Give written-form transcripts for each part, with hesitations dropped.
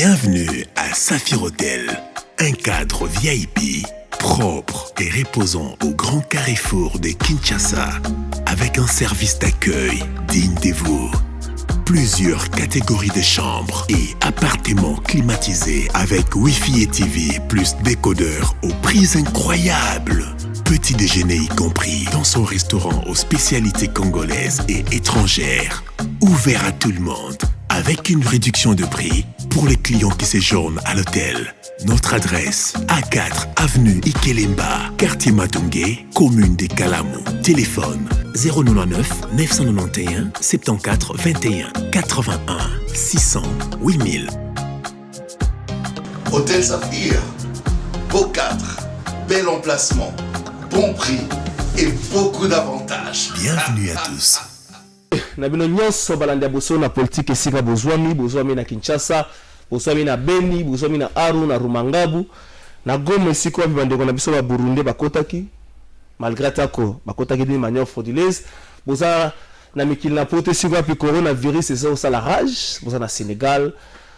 Bienvenue à Saphir Hotel, un cadre VIP, propre et reposant au grand carrefour de Kinshasa, avec un service d'accueil digne de vous. Plusieurs catégories de chambres et appartements climatisés avec Wi-Fi et TV plus décodeur aux prix incroyables. Petit déjeuner y compris dans son restaurant aux spécialités congolaises et étrangères. Ouvert à tout le monde avec une réduction de prix pour les clients qui séjournent à l'hôtel. Notre adresse, A4 avenue Ikelemba, quartier Matungé, commune de Kalamou. Téléphone 099 991 74 21 81 600 8000. Hôtel Saphir, beau cadre, bel emplacement, bon prix et beaucoup d'avantages. Bienvenue à tous. Na bino nyonso balandi boso na politique esika bozwami na Kinshasa, bozwami na Beni, bozwami na Aru na Rumangabu, na Goma esika bandeko na biso ba Burundi bakotaki malgré tako bakotaki d'une manière frauduleuse. Boza na mikili na pote sika pi coronavirus eso ça la rage, boza na Sénégal,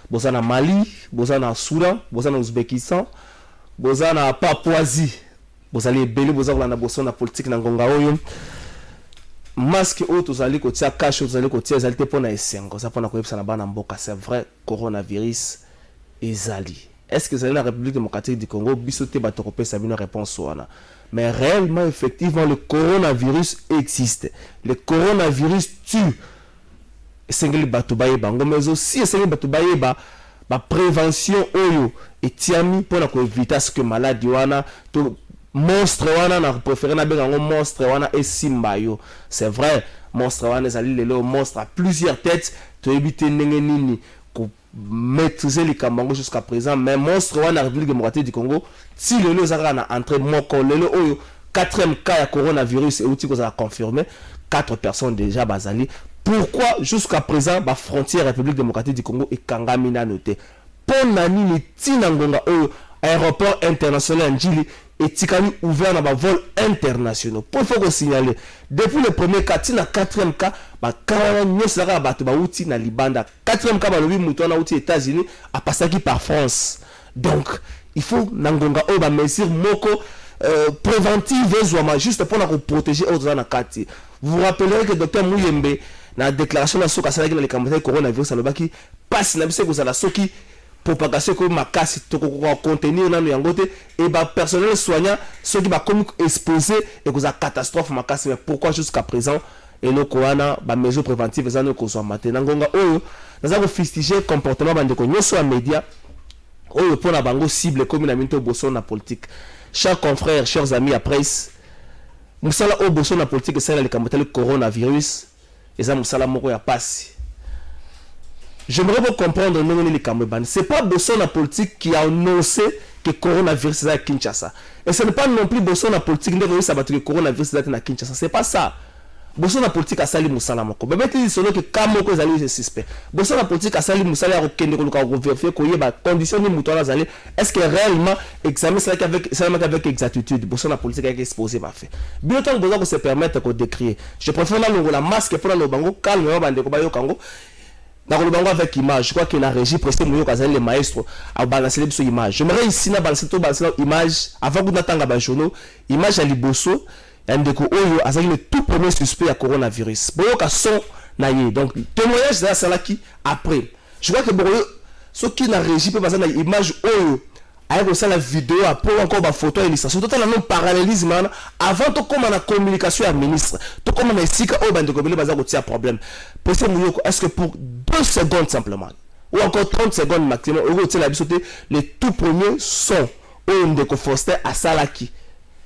boza na Mali, boza na Soudan, boza na Ouzbékistan, boza na Papouasie, boza les belé boza na boso na politique na ngonga oyo. Masque autres allez côté cache autres allez côté exalté pour na esengo ça pour na koyebisa na bana mboka c'est vrai coronavirus ezali. Est-ce que c'est la République démocratique du Congo bisoté batokopé ça une réponse wana. Mais réellement effectivement le coronavirus existe. Le coronavirus tue. Sengeli batubaye bango mais aussi sengeli batubaye ba prévention oyo etiami pour na ko éviter ce que maladie wana to monstre wana na préféré na benga monstre wana et simba yo. C'est vrai monstre wana ezali lelo monstre à plusieurs têtes to éviter ndenge nini ko maîtriser les kambango jusqu'à présent mais monstre wana République démocratique du Congo si lelo zaka na entrée moko lelo oyo 4e cas ya coronavirus et outil ko za confirmé 4 personnes déjà bazali. Pourquoi jusqu'à présent ba frontière République démocratique du Congo et kangami na noté pona nini tina ngonga oyo aéroport international Njili et tikani ouvert dans les vols internationaux. Pour il faut qu'on signale depuis le premier cas, tina 4e cas, ba quand nous sera battu ba outil na Libanda. 4e cas ba lobi mouton na outil États-Unis a passé qui par France. Donc il faut nangonga o ba mesure moko préventive juste pour la protéger autres na quartier. Vous vous rappellerez que docteur Mouyembe na déclaration na soka sala ki na le camp coronavirus a lobaki passe na bise ko za la soki propagation comme ma casse to contenir na yangote et ba personnel soignant ceux qui va comme exposé et cause catastrophe ma casse. Mais pourquoi jusqu'à présent et nos koana ba mesures préventives za no ko so maintenant ngonga oyo naza ko fustiger comportement bande ko nyoso a média oyo pour na bango cible comme na minto boso na politique. Chers confrères, chers amis à presse, musala o boso na politique c'est le kamotele coronavirus et ça musala moko ya passe. J'aimerais vous comprendre les Camerounais. Ce n'est pas Bosson la politique qui a annoncé que le coronavirus est à Kinshasa. Et ce n'est pas non plus Bosson la politique qui a annoncé que le coronavirus est à Kinshasa. Ce n'est pas ça. Bosson la politique a sali Moussala Moko. Mais il dit que Kamoko est allé suspect. Bosson la politique a sali Moussala a vérifié qu'il y a des conditions de Moutola. Est-ce que réellement examiner ça avec exactitude? Bosson la politique a exposé ma fait. Bien tant que se permettre de décrire. Je préfère la masque pour le bango calme au Congo. Dans le bango avec image, je crois que la régie presque mieux que les maestros à balancer les images. J'aimerais ici na balancer tout balancer image avant que n'attanga ba journaux image à Liboso et ndeko oyo azali le tout premier suspect à coronavirus. Boyoka son na yé donc témoignage de ça là qui après. Je crois que boyo ceux qui na régie peut balancer na image oyo avec ça la vidéo après encore ba photo et illustration tout le parallélisme avant to comme la communication à ministre to comme na sika o bande ko bele baza ko tia problème. Est-ce que pour 2 secondes simplement ou encore 30 secondes maximum les tout premiers sont au ndeko Foster à Salaki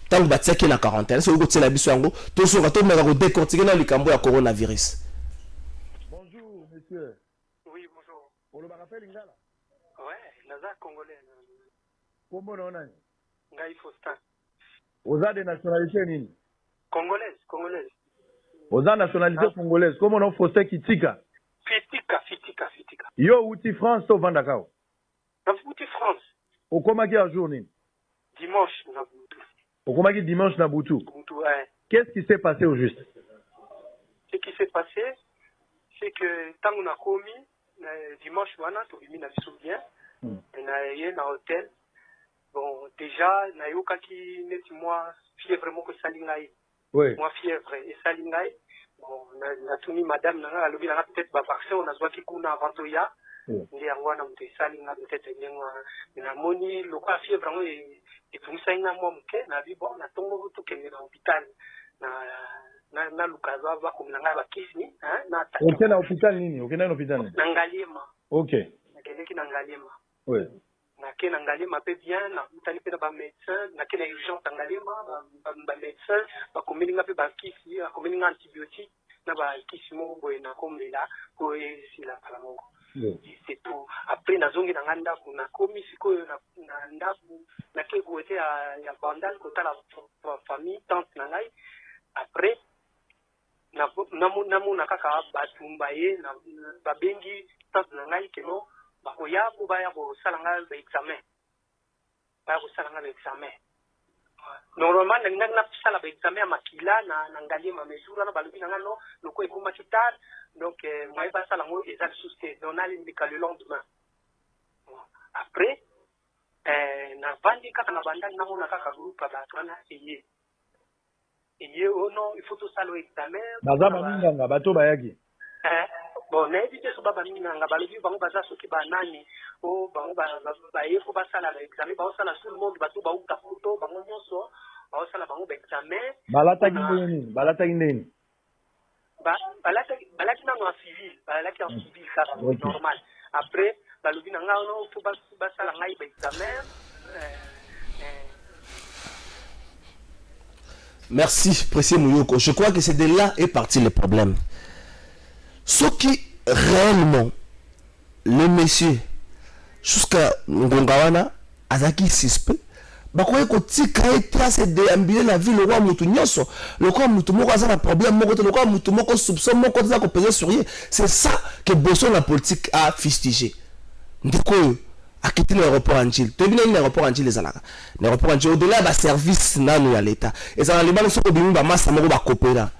tant que batia qui na quarantaine c'est au la biso yango to so ka to meka ko décortiquer na likambo ya coronavirus. Bonjour monsieur. Oui bonjour. On le rappelle Lingala. Ouais, naza congolais. Comment on a? Ngai Foster. Aux a de nationalité nini? Congolaise. Aux a nationalité congolaise. Comment on Foster Kitika? Fitika. Yo outi France to Vandakao. Outi France. Au komaki à jour nini? Dimanche na Boutou. Au komaki dimanche na Boutou. Ouais. Qu'est-ce qui s'est passé au juste? Ce qui s'est passé, c'est que tant qu'on a commis dimanche wana to bimi na biso bien na na hôtel. Bon, déjà, na yoka ki neti moi fièvre moko sali ngai. Oui. Moi fièvre et sali ngai. Bon, na tuni madame na alobi na peut-être ba vaccin on a zwaki ki kuna avant to ya. Ndi yango na mtu sali ngai peut-être ngwa na moni loka fièvre ngo et tout ça ina moi mke na bi bon na tongo to kende na hôpital. Na lukaza ba komina ngai ba kisni, na ta. OK na hôpital nini? OK na hôpital nini? Na Ngaliema. OK. Na kende ki na Ngaliema. Oui. Na ke na Ngaliema pe bien na mutali pe na ba médecin na ke na urgence na Ngaliema ba médecin ba komini nga pe ba kisi ba komini nga antibiotique na ba kisi mo boye na komela ko esila kala moko. C'est tout. Après nazongi na nganda kuna komi sikoyo na ndaku na ke ko ete ya bandal ko tala famille tante na ngai. Après namu na kaka batumba ye na babengi tante na ngai keno bakoya ko baya ko sala nga ba examen. Baya ko sala nga ba examen. Normalement na sala ba examen makila na ngali ma mesura na balobi na ngano loko ekuma kitar donc moi ba sala ngo ezal susté donc na limika le lendemain. Après na vandi kaka na banda na mona kaka groupe ba twana eye. Eye ono il faut tout ça l'examen. Bazaba minga bato bayaki. Bon, na éviter so baba minga balobi bango baza soki ba nani o bango ba yeko ba sala l'examen ba sala tout le monde bato ba uta photo bango nyonso ba sala bango ba examen. Balata ngini. Balaki na en civil, balaki en civil ça normal. Après balobi na nga ono faut ba sala ngai ba examen. Merci, précieux Mouyoko. Je crois que c'est de là est parti le problème. Ce qui réellement, le monsieur, jusqu'à Ngongawana, Azaki suspect, bakoye ko tika ete se déambuler la ville le roi mutu nyonso le roi mutu moko aza na problème moko te le roi mutu moko soupçon moko za ko peser sur lui. C'est ça que Bosso la politique a fustigé. Ndiko a quitté l'aéroport Angil. Tu bien l'aéroport Angil les alaka. L'aéroport Angil au-delà ba service nanu ya l'état. Et ça les balles soko bimi ba massa moko ba coopéra.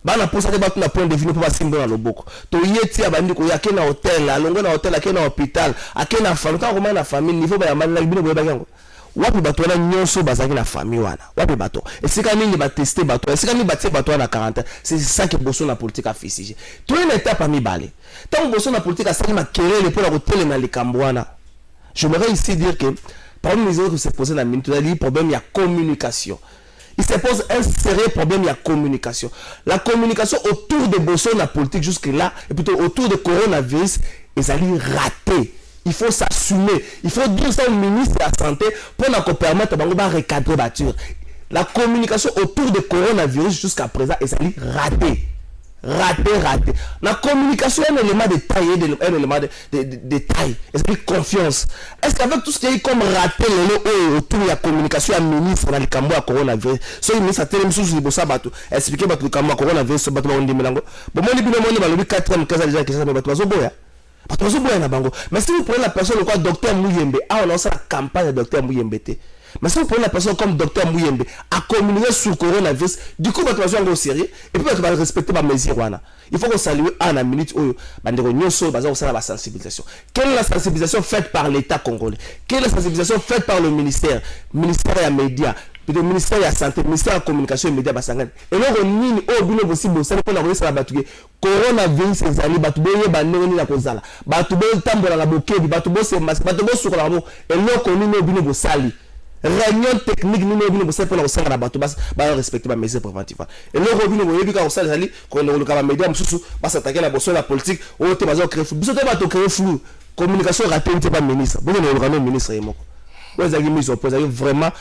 Ba na posa te ba na point de vue pour ba simbo na loboko. To yeti abandi ko yake na hôtel, alongo na hôtel, ake na hôpital, ake na famille, ta ko na famille niveau ba ya mali bino boye ba yango. Wapi bato wana nyonso bazaki na famille wana. Wapi bato. Et c'est quand nini ba tester bato. Et c'est quand nini ba tester bato na 40. C'est ça que Bosso na politique a fustigé. Tout une étape parmi balé. Tant Bosso na politique a sali ma querer pour la hôtel na likambo wana. J'aimerais ici dire que parmi les autres qui se posent la minute, il y a problème, il y a communication. Il se pose un sérieux problème, il y a communication. La communication autour de Bosso, la politique jusque-là, et plutôt autour de coronavirus, ils allaient rater. Il faut s'assumer. Il faut dire ça au ministre de la Santé pour nous permettre de recadrer la voiture. La communication autour de coronavirus jusqu'à présent, ils allaient rater. Raté. La communication est un élément de taille, un élément de taille. Est-ce que confiance? Est-ce qu'avec tout ce qui est comme raté autour de la communication à ministre dans le cambo à coronavirus, ce ministre a tellement sous le bossa bateau, expliquer le cambo à coronavirus, ce bateau on dit melango. Bon, moi, le 4e cas déjà qui s'appelle bateau boya. Bateau boya na bango. Mais si vous prenez la personne le quoi docteur Mouyembe, on lance la campagne de docteur Mouyembe. Mais si vous prenez la personne comme docteur Mouyembe à communiquer sur le coronavirus, du coup, votre personne est au sérieux et puis vous respecter ma mesure. Il faut qu'on salue en une minute où la sensibilisation. Quelle est la sensibilisation faite par l'État congolais? Quelle est la sensibilisation faite par le ministère des médias, le ministère de la santé, le ministère de la communication et des médias basangan? Et là, on y a obligé aussi de savoir qu'on a réussi à battre coronavirus, c'est ça, batouboye banoni na kozala, batouboye tambola na bokebi, batouboye c'est masque, batouboye sur la mot, et là, on y a obligé de sali. Réunion technique nous nous pour pour la na bato bas respecter ma mesure préventive et le revenu mo yebi ka osala zali ko no ka média mususu bas attaquer la bosso la politique o te bazo créer flou biso te bato créer flou communication ratée n'était pas ministre bon le ministre et moko vous avez mis au point vraiment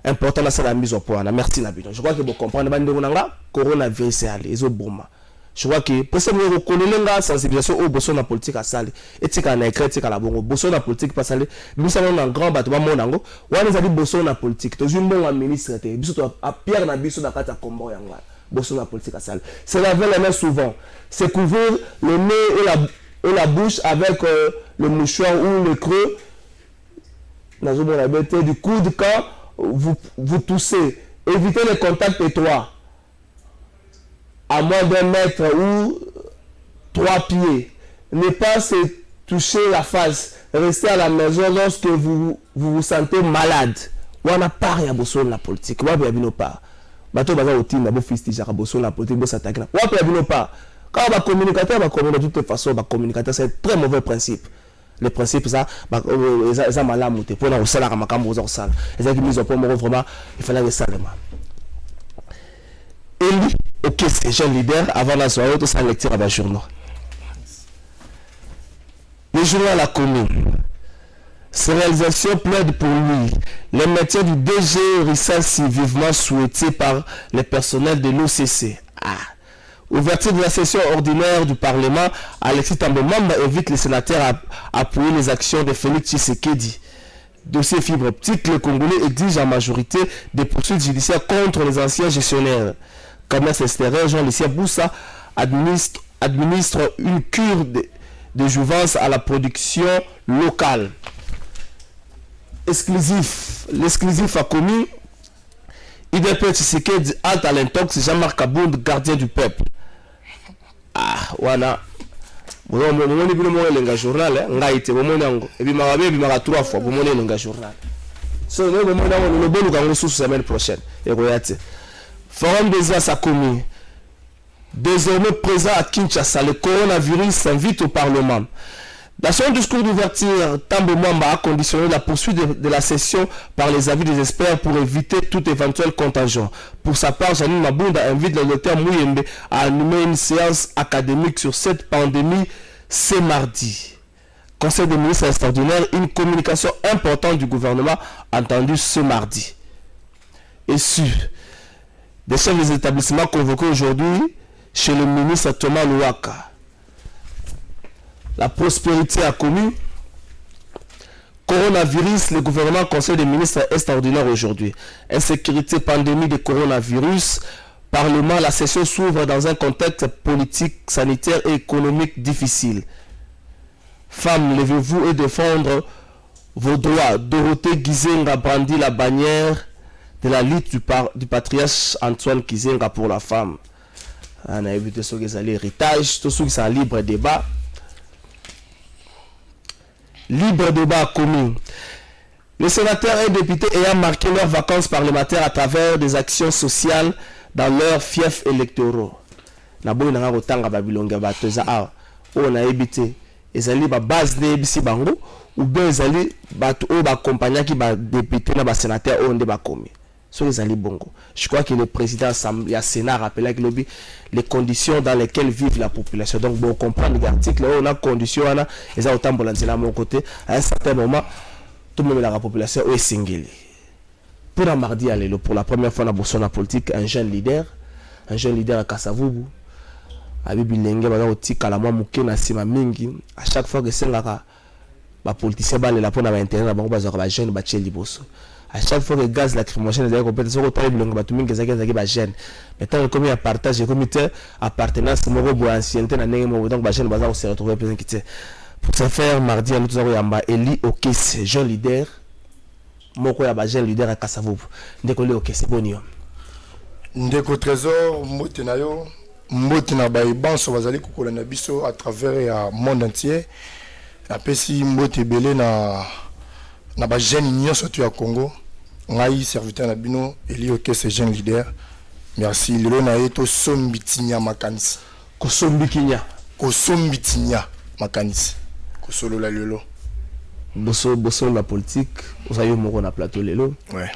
important la salle mise au point merci na bino je crois que vous comprenez bande nanga coronavirus ali ezo bomba. Je crois que pour ça nous reconnaissons la sensibilisation au Bosso na politique à salle et tika na écrit tika la bongo Bosso na politique pas salle nous sommes un grand bateau monango on a dit Bosso na politique to un bon ministre te biso to a Pierre na biso na kata kombo yanga Bosso na politique à salle c'est laver les mains souvent c'est couvrir le nez et la bouche avec le mouchoir ou le creux dans une bête du coude quand vous toussez évitez les contacts étroits à moins d'1 mètre ou 3 pieds. Ne pas se toucher la face, rester à la maison lorsque vous vous sentez malade. On a pas rien à la politique. On a bien pas. Bateau baza otinda bo fistija bosso la politique bo s'attaquer. On a bien pas. Quand on va communiquer, de toute façon, on va communiquer. C'est un très mauvais principe. Le principe ça, ça malade monter pour au salaire à ma cambo au salaire. Les gens qui misent au point vraiment, il fallait le salaire. Élu, ok, c'est jeune leader avant la soirée, tout ça lecture à la journaux. Le journal à la commune. Ces réalisations plaident pour lui. Les métiers du DG Rissa si vivement souhaités par les personnels de l'OCC. Ouverture de la session ordinaire du Parlement, Alexis Tambemamba invite les sénateurs à appuyer les actions de Félix Tshisekedi. Dossier fibre optique, le Congolais exige en majorité des poursuites judiciaires contre les anciens gestionnaires. Commerce extérieur, Jean-Lucia Boussa administre une cure de jouvence à la production locale. L'exclusif a commis IDP Tshisekedi halte à l'intox Jean-Marc Abound, gardien du peuple. Wana. Bon, on est bien le journal, ngaite, bon monango. Et puis ma 3 fois, bon le journal. So, le monango, le bon nous sous semaine prochaine. Et regardez. Forum des As a commis. Désormais présent à Kinshasa, le coronavirus s'invite au Parlement. Dans son discours d'ouverture, Tambo Mwamba a conditionné la poursuite de la session par les avis des experts pour éviter tout éventuel contagion. Pour sa part, Janine Mabunda invite le docteur Mouyembe à animer une séance académique sur cette pandémie ce mardi. Conseil des ministres extraordinaire, une communication importante du gouvernement entendue ce mardi. Et sur des chefs des établissements convoqués aujourd'hui chez le ministre Thomas Louaka. La prospérité a commis. Coronavirus, le gouvernement conseil des ministres extraordinaire aujourd'hui. Insécurité, pandémie de coronavirus. Parlement, la session s'ouvre dans un contexte politique, sanitaire et économique difficile. Femmes, levez-vous et défendre vos droits. Dorothée Gizenga brandit la bannière de la lutte du patriarche Antoine Gizenga pour la femme. On a évité ce qui est l'héritage, tout ce qui est un libre débat. Libre débat commun. Les sénateurs et députés ayant marqué leurs vacances parlementaires à travers des actions sociales dans leurs fiefs électoraux. Nabo na ngotanga babilonga batoza a on a évité ezali ba base de bisi bango ou bien ezali bato o ba compagnie qui ba député na ba sénateur on de ba komi. So ezali bongo. Je crois que le président du Sénat rappelait que les conditions dans lesquelles vit la population. Donc, bon, comprendre l'article, on a conditions, ils ont autant de mon côté. À un certain moment, tout le monde la population est single. Pour un mardi, pour la première fois dans la politique, un jeune leader à Kasavubu, à Bibilenge, à chaque fois que c'est là, les politiciens sont là pour l'intérêt, les jeunes sont là. À chaque fois que le gaz lacrymogène est compétition, on a des gens qui sont maintenant, comme il y a partage, le comité appartenance, c'est mon ancienneté, donc les jeunes vont se retrouver pour se faire mardi, nous avons Eli Okes, jeune leader. Moko ya jeune leader à Kasavubu. Ndeko le Okes, bon. Ndeko Trésor, Mbotenayo, Mbotena Baïbanso, Bazali Kukolana Biso à travers le monde entier. Après, si Mbotebele na ba jeune union surtout à Congo, ngai serviteur na bino Eli Okes jeune leader. Merci lelo na eto sombitinya makanisi. Ko sombikinya makanisi. Ko solo la lelo. Bosso la politique, vous avez mon na plateau lelo. Ouais.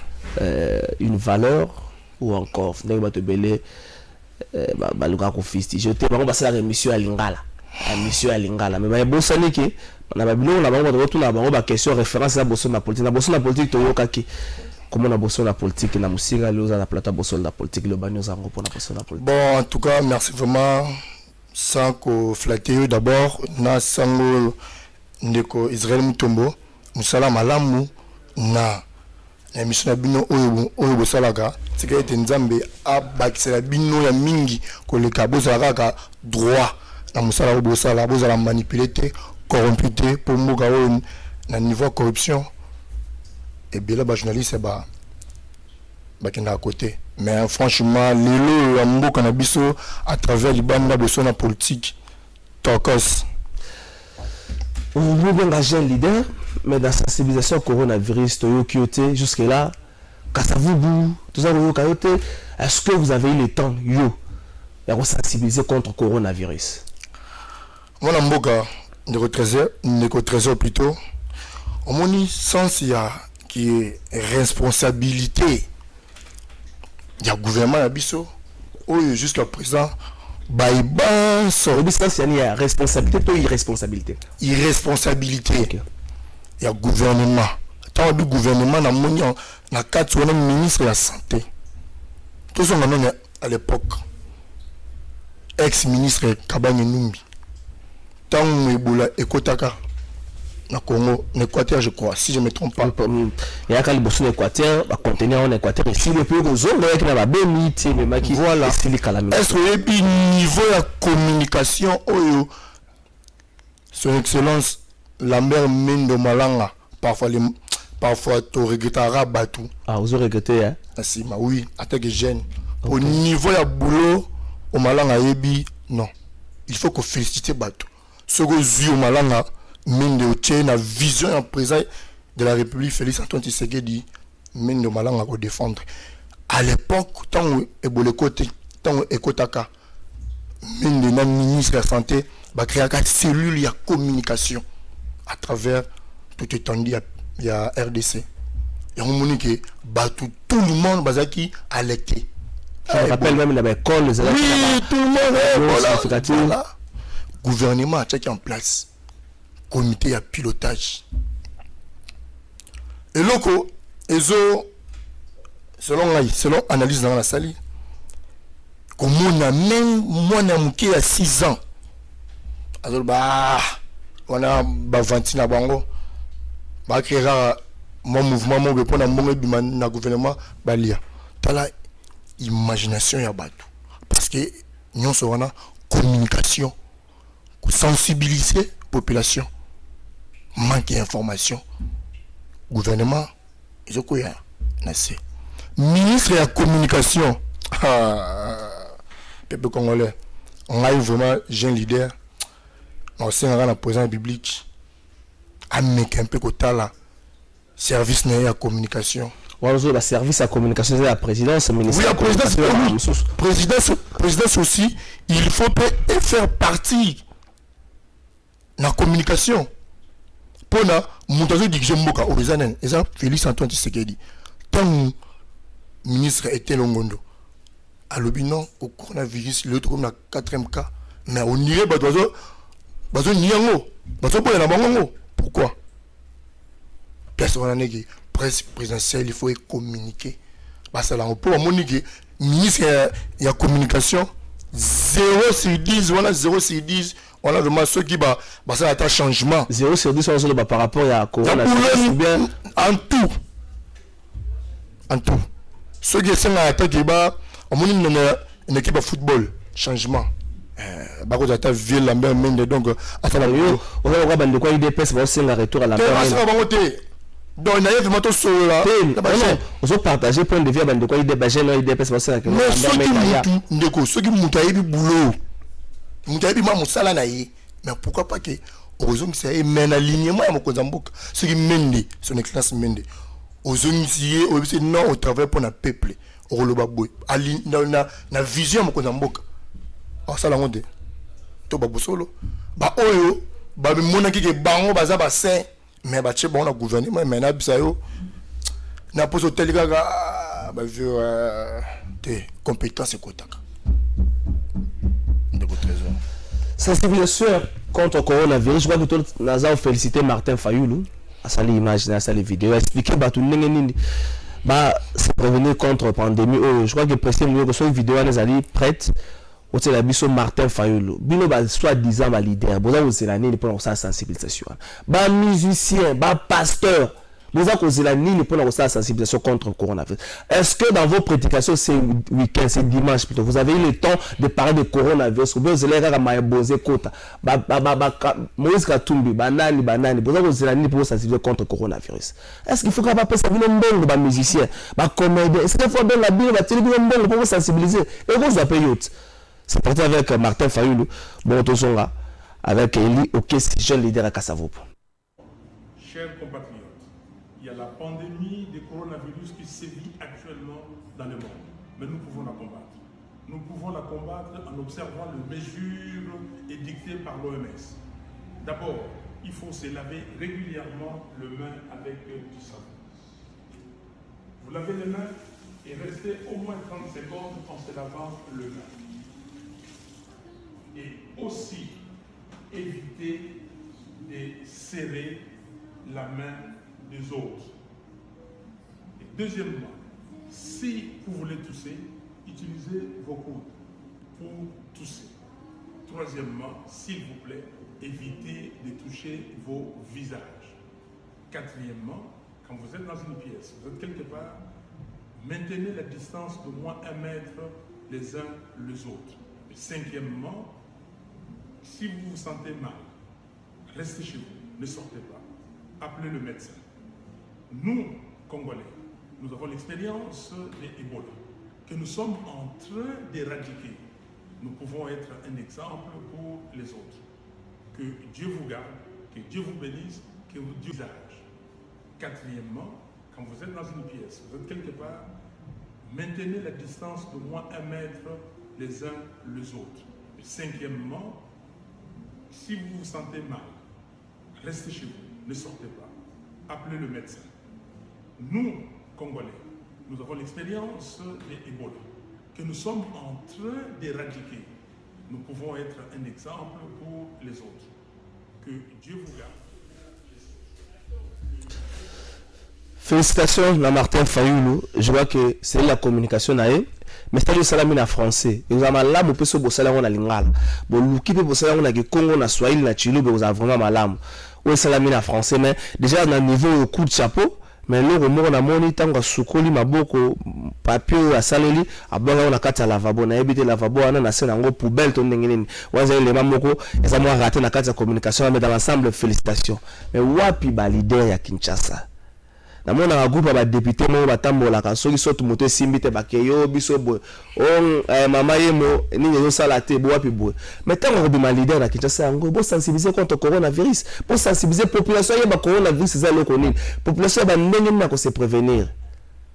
Une valeur ou encore ndenge bato belé ba luka ko fisti. Je te ba la émission à Lingala. Mission à Lingala. Mais ba bosani ki na ba biloko na bango to na bango ba question référence à bosso na politique. Na bosso na politique to yokaki. Comment on a bossé la politique na musinga leo za plateau bosso la politique le banyo za ngo na bosso la politique. Bon, en tout cas, merci vraiment sans ko flatter d'abord na sango ndeko Israël Mutombo musala malamu na émission na bino oyo bosalaka tika ete nzambe abakisela bino ya mingi koleka bozala kaka droit na musala oyo bosala bozala manipuler te corrompu te pour mboka oyo na niveau corruption et bien là ba journaliste ba kenda à côté mais franchement lelo ya mboka na biso à travers libanda boso na politique tokos. Vous pouvez engager un leader, mais dans la sensibilisation au coronavirus, jusque-là, Kassavoubou, tout ça, est-ce que vous avez eu le temps de sensibiliser contre le coronavirus? Moi, je suis trésor plutôt. Au moins, sens il y a qui est responsabilité. Il y a gouvernement à Bisso. Jusqu'à présent, il y a responsabilité ou irresponsabilité? Irresponsabilité. Okay. Il y a gouvernement. Tant que le gouvernement a 4 ministres de la santé. Tout ça, à l'époque, ex-ministre Kabane Numbi. Tant que Ebola Ekotaka, na Congo, en Équateur, je crois, si je ne me trompe pas. Il y a un Équateur, va contenir en Équateur, et si le pays aux zones, il y a un voilà. Est-ce que le niveau de communication, son excellence, Lambert Mendo Malanga, parfois tu regretteras Batou. Ah, vous regrettez, hein? Oui, en tant que jeune. Okay. Au niveau de boulot, au Malanga Ebi, non. Il faut qu'on félicite Batou. Ce que vous au Malanga, Mendo Tché, la vision en présent de la République, Félix Antoine Tshisekedi, Mendo Malanga pour défendre. À l'époque, tant que côté, tant que Ekotaka, Mendo na ministre de la Santé, va créer 4 cellules, il y a communication à travers tout étendu, il y a RDC. Et on dit que tout le monde va à l'été. Je me rappelle même dans l'école, oui, tout le monde. Voilà. Gouvernement a checké en place. Comité à pilotage. Et loco, selon analyse dans la salle, comme on a même moi n'a à 6 ans. Alors on a Vantina Bango. Créer mon mouvement, mon répondre à mon gouvernement, balia. T'as la imagination ya batou. Parce que nous sommes en communication, sensibiliser la population, manque d'information. Gouvernement, ils ont quoi ya? Ministre de la communication, peuple congolais, on a eu vraiment jeune leader, on s'est rendu dans la présidence publique. Avec un peu de là, service de la communication. Le service à communication de la présidence, oui, la présidence aussi, il faut faire partie de la communication. Pour la montage de Djemboka, Félix Antoine Tshisekedi, tant que le ministre était Longondo, à l'obinon, au coronavirus, l'autre comme la 4e cas, mais on irait, pourquoi? Personne n'a dit presse présidentielle, il faut communiquer. Parce que là, on peut dire ministre de la communication, 0 sur 10, voilà 0 sur 10, on a vraiment ceux qui va ça a un changement. 0 sur 10, on a par rapport à Corona. En tout. Ceux qui sont à l'attaque, on a une équipe de football, changement. Donc à la on va voir de quoi il dépasse un retour à la donc il y a vraiment tout seul là on va partager point de vue de quoi il dépasse mais ceux qui montaient boulot mais pourquoi pas que heureusement c'est un alignement à mon ceux qui mènent son excellence mène non au travail pour le peuple na vision mon ça la honte to babosolo oyo mona ki ke bango baza ba saint mais ba che bon na gouvernement mais na bisayo na pose hotel kaka ba vieux te compétence kotaka de votre trésor sensibilisation contre coronavirus. Je crois que tout naza féliciter Martin Fayulu à sa image à sa vidéo expliquer tout nini c'est prévenir contre pandémie. Je crois que président mieux que cette vidéo les ali prête au la biso Martin Fayulu bino ba soit 10 ans ba leader boza ko zela nini pour sa sensibilisation ba musicien ba pasteur boza ko zela nini pour sa sensibilisation contre le coronavirus. Est-ce que dans vos prédications c'est week-end, c'est dimanche plutôt, vous avez eu le temps de parler de coronavirus ou bien vous allez à boze kota Moïse Katumbi banani boza ko zela nini pour sensibiliser contre le coronavirus? Est-ce qu'il faut qu'on passe ça bino mbongo ba musicien ba comédien? Est-ce qu'il faut donner la bino ba télé bino mbongo pour sensibiliser et vous appelez youth? C'est parti avec Martin Fayulu. Bon, tout ça là. avec Eli Okesi, jeune leader à Kassavopo. Chers compatriotes, il y a la pandémie du coronavirus qui sévit actuellement dans le monde, mais nous pouvons la combattre. Nous pouvons la combattre en observant les mesures édictées par l'OMS. D'abord, il faut se laver régulièrement les mains avec du savon. Vous lavez les mains et restez au moins 30 secondes en se lavant les mains. Et aussi, évitez de serrer la main des autres. Et deuxièmement, si vous voulez tousser, utilisez vos coudes pour tousser. Troisièmement, s'il vous plaît, évitez de toucher vos visages. Quatrièmement, quand vous êtes dans une pièce, vous êtes quelque part, maintenez la distance d'au moins 1 mètre les uns les autres. Et cinquièmement, si vous vous sentez mal, restez chez vous, ne sortez pas, appelez le médecin. Nous, Congolais, nous avons l'expérience de Ebola, que nous sommes en train d'éradiquer. Nous pouvons être un exemple pour les autres. Que Dieu vous garde, que Dieu vous bénisse, que Dieu vous âge. Quatrièmement, quand vous êtes dans une pièce, vous êtes quelque part, maintenez la distance d'au moins 1 mètre les uns les autres. Et cinquièmement, si vous vous sentez mal, restez chez vous, ne sortez pas, appelez le médecin. Nous, Congolais, nous avons l'expérience de Ebola, que nous sommes en train d'éradiquer. Nous pouvons être un exemple pour les autres. Que Dieu vous garde. Félicitations à Martin Fayoulou. Je vois que c'est la communication nae. Mais c'est salami en français. Vous avez malamu peso bosala ngona lingala. Bo luki pe bosala ngona ke Congo na Swahili na Chilo be vous avez vraiment malamu. Ou salami en français mais déjà na niveau coup de chapeau. Mais le remords na moni tanga sukoli maboko papier ya saleli abanga na kati ya lavabo na ebite lavabo ana na sena ngo poubelle to ndenge nini waza ile mamoko eza mo raté na kati ya communication mais dans l'ensemble félicitations. Mais wapi ba leader ya Kinshasa na mona groupe ba député mo batambola ka soki soto moto simbite bakeyo biso bo mama yemo nini yo sala te bo wapi bo mais tango ko bima leader na Kinshasa ngo bo sensibiliser contre coronavirus pour sensibiliser population ya ba coronavirus za loko nini population ba ndenge na ko se prévenir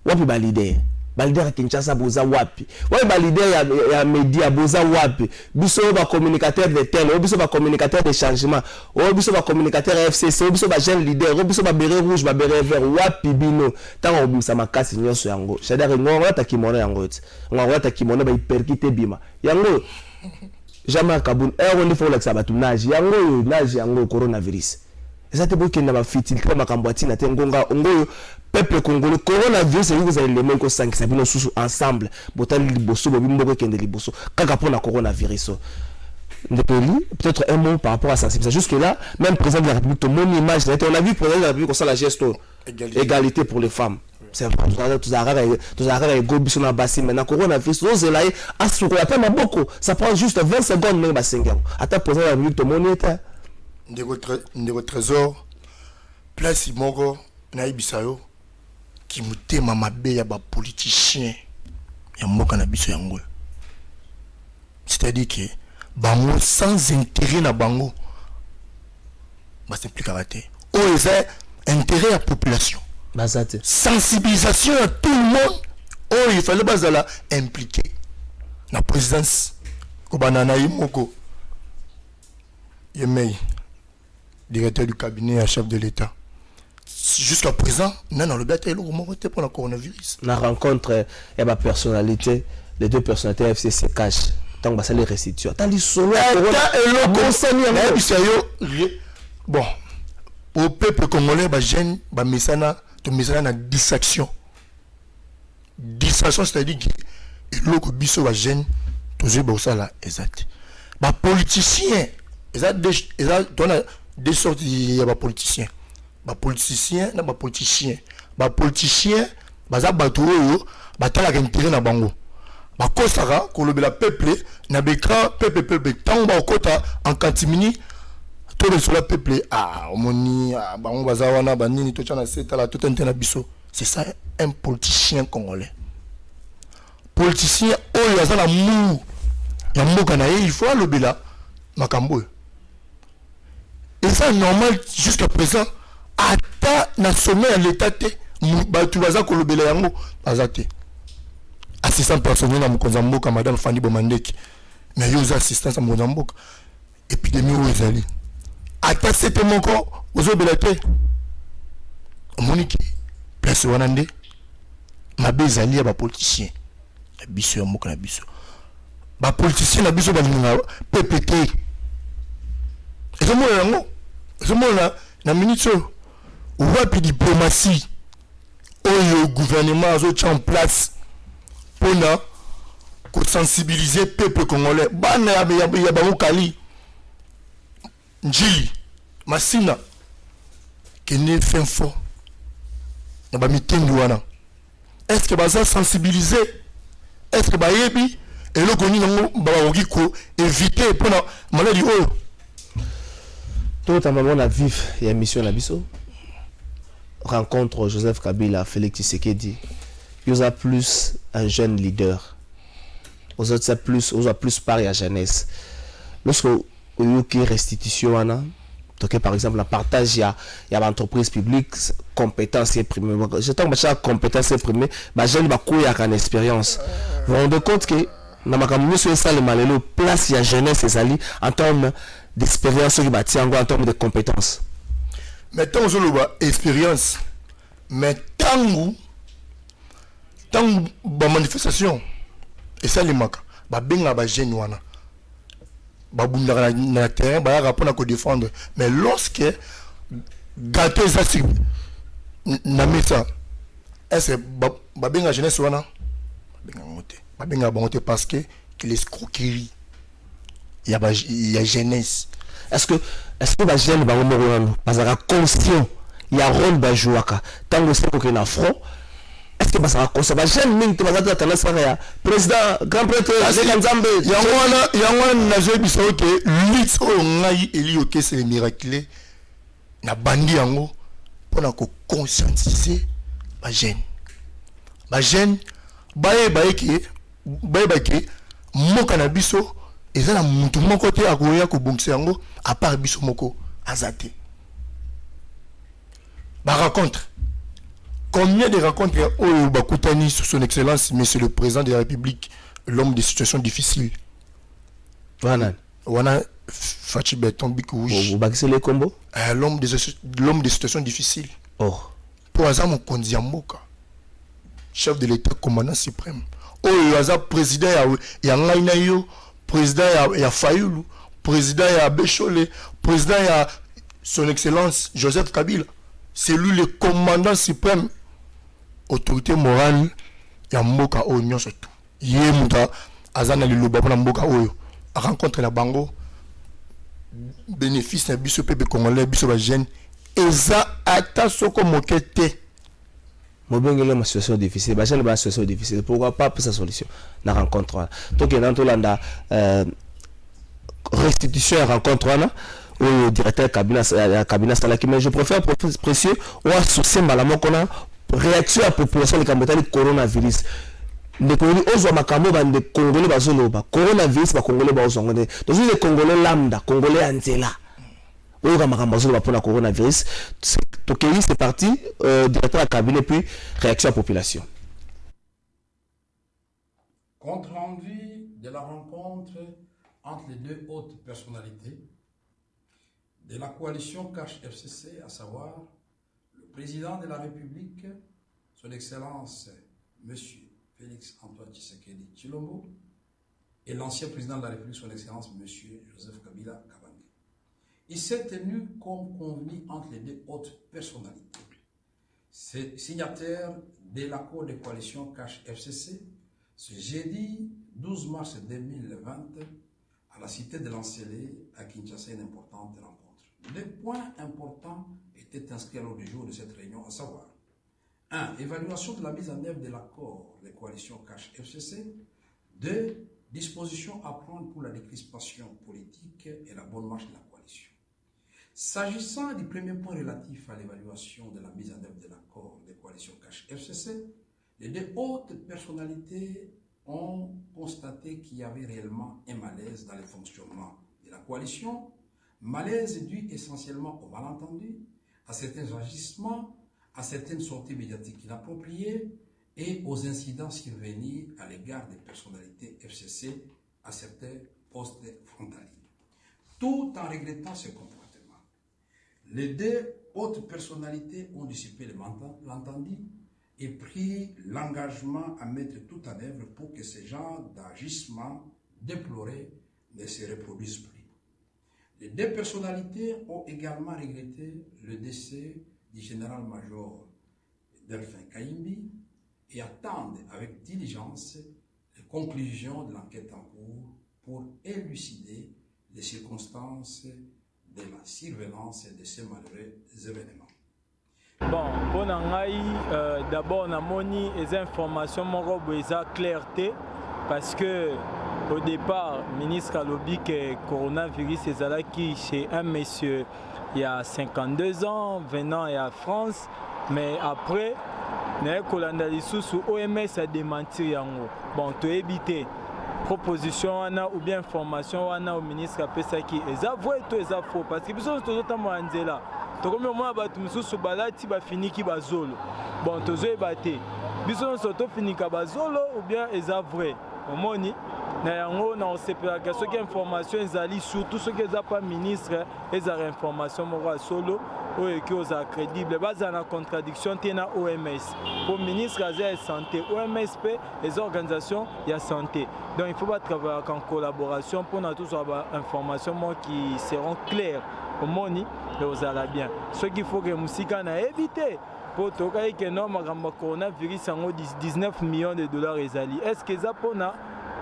wapi ba leader ya Kinshasa boza wapi wapi ba leader ya media boza wapi biso ba communicateur de tel o biso ba communicateur de changement o biso ba communicateur FCC o biso ba jeune leader o biso ba béret rouge ba béret vert wapi bino tango obimisa makasi nyonso yango c'est-à-dire ngoro ta kimono yango ngoro ta kimono ba hyperkite bima yango jamais kabun on il faut la batu nage yango coronavirus ezate boke na ba fitilité makambo atina te ngonga ngoyo peuple congolais coronavirus et vous allez les mêmes que 5 sabino sous ensemble botali liboso bobimbo ko kende liboso kaka pona coronavirus peut-être un mot par rapport à sensibilisation jusque là même président de la République tout mon image on a vu président de la République ça la gesto égalité pour les femmes c'est tout arrêt gobiso na basi maintenant coronavirus aux là assurer à peine beaucoup ça prend juste 20 secondes même ba senga ata président de la République tout mon état ndeko trésor place moko na ibisayo qui mutema mabe ya ba politicien ya mboka na biso yango c'est-à-dire que bango sans intérêt na bango ba s'implique raté o eza intérêt à population bazate sensibilisation à tout le monde oh il fallait bazala impliqué na présidence ko banana yimoko yemei directeur du cabinet à chef de l'État. Jusqu'à présent, non, le gars est pour le coronavirus. La rencontre et ma personnalité, les deux personnalités FCC cash. Tant que ça les restitue. Tant les solo. Bon, au peuple congolais, bah jeune, bah messana, to messana na distraction. Distraction, c'est-à-dire que l'autre biso bah jeune, toujours bah ça là, exact. Bah politicien, exact, des sorties ya ba politicien na ba politicien baza bato oyo batala ka intérêt na bango bakosaka kolobela peuple na bekra peuple tango ba okota en kantimini to le sola peuple omoni bango baza wana banini to tshana setala tout intérêt na biso c'est ça un politicien congolais politicien oyo aza na mou ya mboka na ye il faut alobela makambo ça normal jusqu'à présent. Ata na sommet à l'état te. Tu vas à Kolobele yango. Azate. Assistant personnel à Mokonzamboka, Madame Fanny Bomandeki. Mais il y a assistance à Mokonzamboka. Épidémie où ils allaient. Ata c'était mon corps. Aux obélatés. Monique. Place Wanande. Ma bezali à politicien. La biso ya moka na biso. Ba politicien na biso ba linga PPT. Et ce moment na minute où va diplomatie. Le gouvernement a mis en place pour sensibiliser le peuple congolais. Bana ya Kali, Njili, Masina, qui n'est fin fort. Est-ce que ça sensibiliser? Est-ce que Bayebi et le Goni n'ont éviter pour la maladie? Tout le monde a vécu la mission la biso. Rencontre Joseph Kabila, Félix Tshisekedi. Il y a plus un jeune leader. Aux autres, c'est plus, part à la jeunesse. Lorsque il y a une restitution, donc par exemple, le partage, il y a l'entreprise publique, compétence primée. Je pense que la compétence primée, les jeunes ont une expérience. Vous vous rendez compte que dans la place de la jeunesse en termes d'expérience, en termes de compétences. Mais tant que expérience, mais tant que manifestation, et ça les marque, bah jeune wana, bah bunda na terrain, bah rapport à défendre. Mais lorsque gâteau ça c'est na ça, est-ce que bah jeunesse wana, bah monter parce que l'escroquerie, il y a jeunesse. Est-ce que les jeunes sont conscients il y a un rôle de jouer tant que c'est qu'on a front? Est-ce que ça va conscient les jeunes ming tu vas dire tendance à président grand prêtre Nzambe yango na je biso que lit o ngai eli oke c'est miraculé na bandi yango pour ko conscientiser les jeunes baye ki moka na biso ezala mutu moko te akoya ko bongisa yango à part biso moko azate. Ba rencontre. Combien de rencontres au Bakutani sur son excellence monsieur le président de la République, l'homme des situations difficiles. Wana Fachi Beton Bikouj. Vous bakissez les combos? L'homme des situations difficiles. Oh. Pour Azam Kondiamoka. Chef de l'État commandant suprême. Oh, Azam président ya Ngainayo, président ya Fayoulou, président ya Bécholé, président ya son excellence Joseph Kabila. C'est lui le commandant suprême, autorité morale ya Mboka Oyo surtout. Yé muta azana le loba na Mboka Oyo rencontre la bango bénéfice na biso peuple congolais biso ba jeune eza ata soko mokete. Mobengele ma situation difficile, ba jeune ba situation difficile. Pourquoi pas pour sa solution na rencontre. Donc il y a dans Landa restitution à rencontre là. Au directeur cabinet Salaki, mais je préfère préciser ou associer malamon qu'on a réaction à la population de Cambodge coronavirus. Les Congolais osent makambo bande Congolais bazoloba coronavirus ba Congolais bazongone. Donc les Congolais lambda, Congolais anzela. Oyo makambo bazoloba pour la coronavirus. C'est parti directeur cabinet puis réaction à la population. Compte rendu de la rencontre entre les deux hautes personnalités de la coalition Cash FCC, à savoir le président de la République, son Excellence M. Félix Antoine Tshisekedi Tshilombo, et l'ancien président de la République, son Excellence M. Joseph Kabila Kabange. Il s'est tenu comme convenu entre les deux hautes personnalités. C'est signataire de l'accord de coalition Cash FCC ce jeudi 12 mars 2020 à la cité de l'Ancélé à Kinshasa, une importante rencontre. Deux points importants étaient inscrits à l'ordre du jour de cette réunion, à savoir 1. Évaluation de la mise en œuvre de l'accord de coalition Cash FCC. 2. Dispositions à prendre pour la décrispation politique et la bonne marche de la coalition. S'agissant du premier point relatif à l'évaluation de la mise en œuvre de l'accord de coalition Cash FCC, les deux hautes personnalités ont constaté qu'il y avait réellement un malaise dans le fonctionnement de la coalition, Malaise dû essentiellement au malentendu, à certains agissements, à certaines sorties médiatiques inappropriées et aux incidents survenus à l'égard des personnalités FCC à certains postes frontaliers. Tout en regrettant ce comportement. Les deux hautes personnalités ont dissipé l'entendu et pris l'engagement à mettre tout en œuvre pour que ce genre d'agissements déplorés ne se reproduisent plus. Les deux personnalités ont également regretté le décès du général-major Delphin Kayimbi et attendent avec diligence les conclusions de l'enquête en cours pour élucider les circonstances de la survenance de ces malheureux événements. Bon, pour d'abord, on a les informations clarté parce que au départ, le ministre a dit que le coronavirus est là chez un monsieur il y a 52 ans, venant à France, mais après, OMS a démenti. Bon, tu éviter proposition ou bien information au ministre a fait ça qui est vrai ou est faux parce que nous sommes totalement en là. Donc comme moi ba tumisusu balati ba fini ki bazolo. Bon tozo ebate. Biso soto fini ka bazolo ou bien est vrai. Omoni na yango na osepela que ce qui information ezali surtout ce qui est pas ministre ezara information moko solo oyo ki oza crédible baza na contradiction tena OMS pour ministre de santé OMS pe les organisations ya santé. Donc il faut pas travailler en collaboration pour na tous avoir informations qui seront claires au moni et aux ala bien. Ce qu'il faut que musika na éviter pour toka que non magamba coronavirus en 19 millions de dollars ezali. Est-ce que ça pona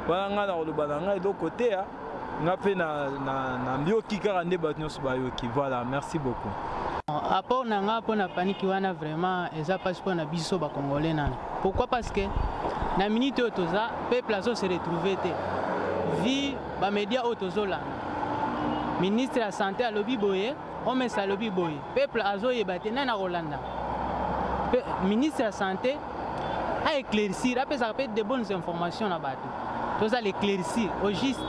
balanga na lobalanga de côté a na pe na mbioki karande batnyo subayoki. Voilà, merci beaucoup. Apport nanga pona panique wana vraiment eza pas pour na biso ba congolais nana. Pourquoi? Parce que na minute otoza peuple azo se retrouver te. Vi ba média otozola. Ministre de la santé a lobby boye, on met ça lobby boye. Peuple azo yebate na Rolanda. Ministre de la santé a éclairci, a fait de bonnes informations na bato. Tout ça l'éclaircir au juste.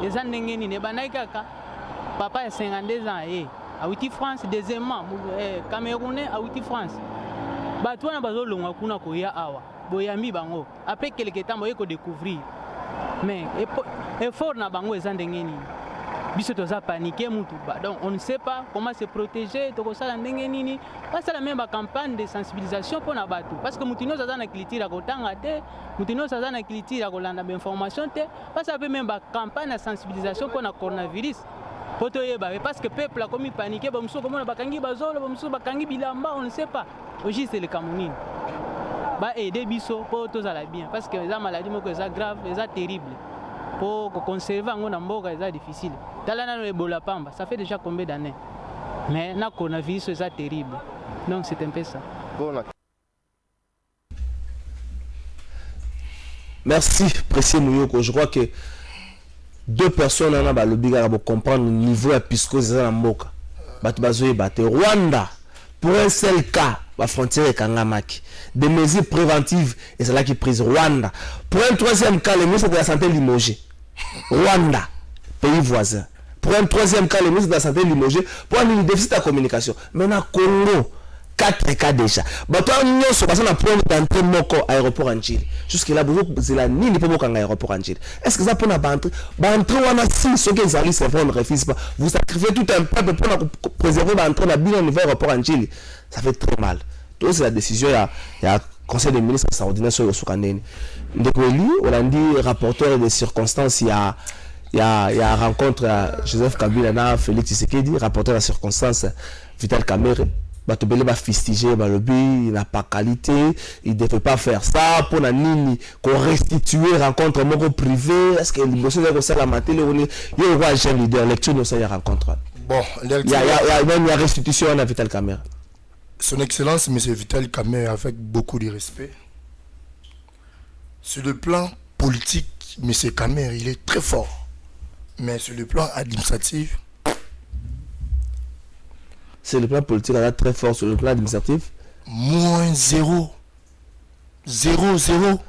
Les gens n'engeni ne banaikaka papa a 52 ans et à Outi France deuxièmement Camerounais à Outi France. Bato na bazo longa kuna ko ya awa. Boyambi bango. Après quelques temps boye ko découvrir. Mais effort na bango les gens n'engeni. Biso toza paniqué mutu. Donc on ne sait pas comment se protéger, to ko sala ndenge nini. Pas la même campagne de sensibilisation pour na batu parce que mutino zaza na kilitira ko tanga te, mutino zaza na kilitira ko landa information te, pas ça peut même campagne de sensibilisation pour na coronavirus. Poto yeba parce que peuple a commis paniqué, ba muso komona bakangi bazolo, ba muso bakangi bilamba, on ne sait pas. Aujourd'hui c'est le Cameroun. Ba aider biso pour to zala bien parce que les maladies moko ça grave, ça terrible. Pour conserver en mboka c'est difficile. Talana no Ebola pamba, ça fait déjà combien d'années? Mais na coronavirus c'est terrible. Donc c'est un peu ça. Bon, merci Précieux Mouyoko. Je crois que deux personnes en a l'obligation de comprendre le niveau de piscose dans la mboka. Batubazoye bate Rwanda pour un seul cas la frontière Kangamaki. Des mesures préventives et c'est là qui prise Rwanda. Pour un troisième cas, le ministre de la Santé limogé. Rwanda, pays voisin. Pour un troisième cas, le ministre de la Santé limogé. Pour un déficit de communication. Maintenant, Congo, 4 cas déjà. Bato nous sommes passés à prendre d'entrée moko aéroport en Chili. Jusque là, vous avez ni ni pas aéroport en Chili. Est-ce que ça peut n'abantre? Bantre on a si ce que ça c'est vrai on refuse pas. Vous sacrifiez tout un peuple pour préserver l'entrée de la bilan niveau aéroport en Chili. Ça fait très mal. Donc c'est la décision il y a conseil des ministres extraordinaire sur le Soukaneni. Donc on a dit rapporteur des circonstances il y a rencontre à Joseph Kabila Félix Tshisekedi rapporteur des circonstances Vital Kamerhe. Batobele va fustiger balobi il n'a pas qualité, il ne devait pas faire ça pour la nini qu'on restituer rencontre moko privé. Est-ce que le monsieur de ça la matin il y a un jeune leader lecture nous ça y rencontre. Bon, il y a même la restitution à Vital Kamerhe. Son Excellence monsieur Vital Kamerhe avec beaucoup de respect. Sur le plan politique, monsieur Kamerhe il est très fort. Mais sur le plan administratif, c'est le plan politique là très fort, sur le plan administratif. Moins 0. 0.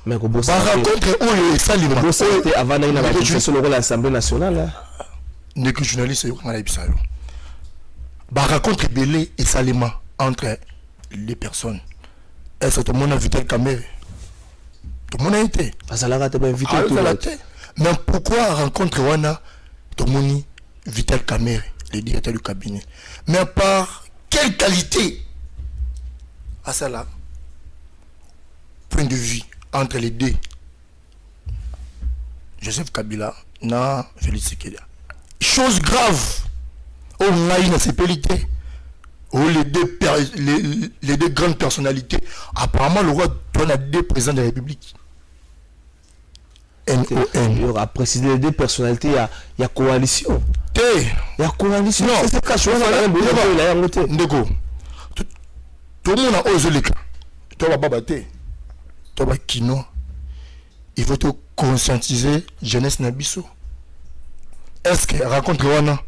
Mais par rencontre où il est salé. C'était avant d'aller dans l'Assemblée nationale. ndeko journaliste yo ngala ibisa yo ba rencontre belé et salement entre les personnes. Est-ce que tout le monde a Vital Kamerhe? Tout le monde a été. Mais pourquoi rencontre Wana tout le monde Vital Kamerhe, le directeur du cabinet? Mais par quelle qualité? À ça là, point de vue entre les deux, Joseph Kabila na Félix Tshisekedi. Chose grave. Oh, on a une sécurité. Oh, les deux grandes personnalités. Apparemment, le roi donne à deux présidents de la République. Il y aura précisé les deux personnalités. Il y a coalition. Il y a coalition. Non, c'est caché. Tout le monde a osé les cas. Tu vas pas battre. Tu vas kino. Il faut te conscientiser jeunesse Nabiso. Est-ce que raconte Wana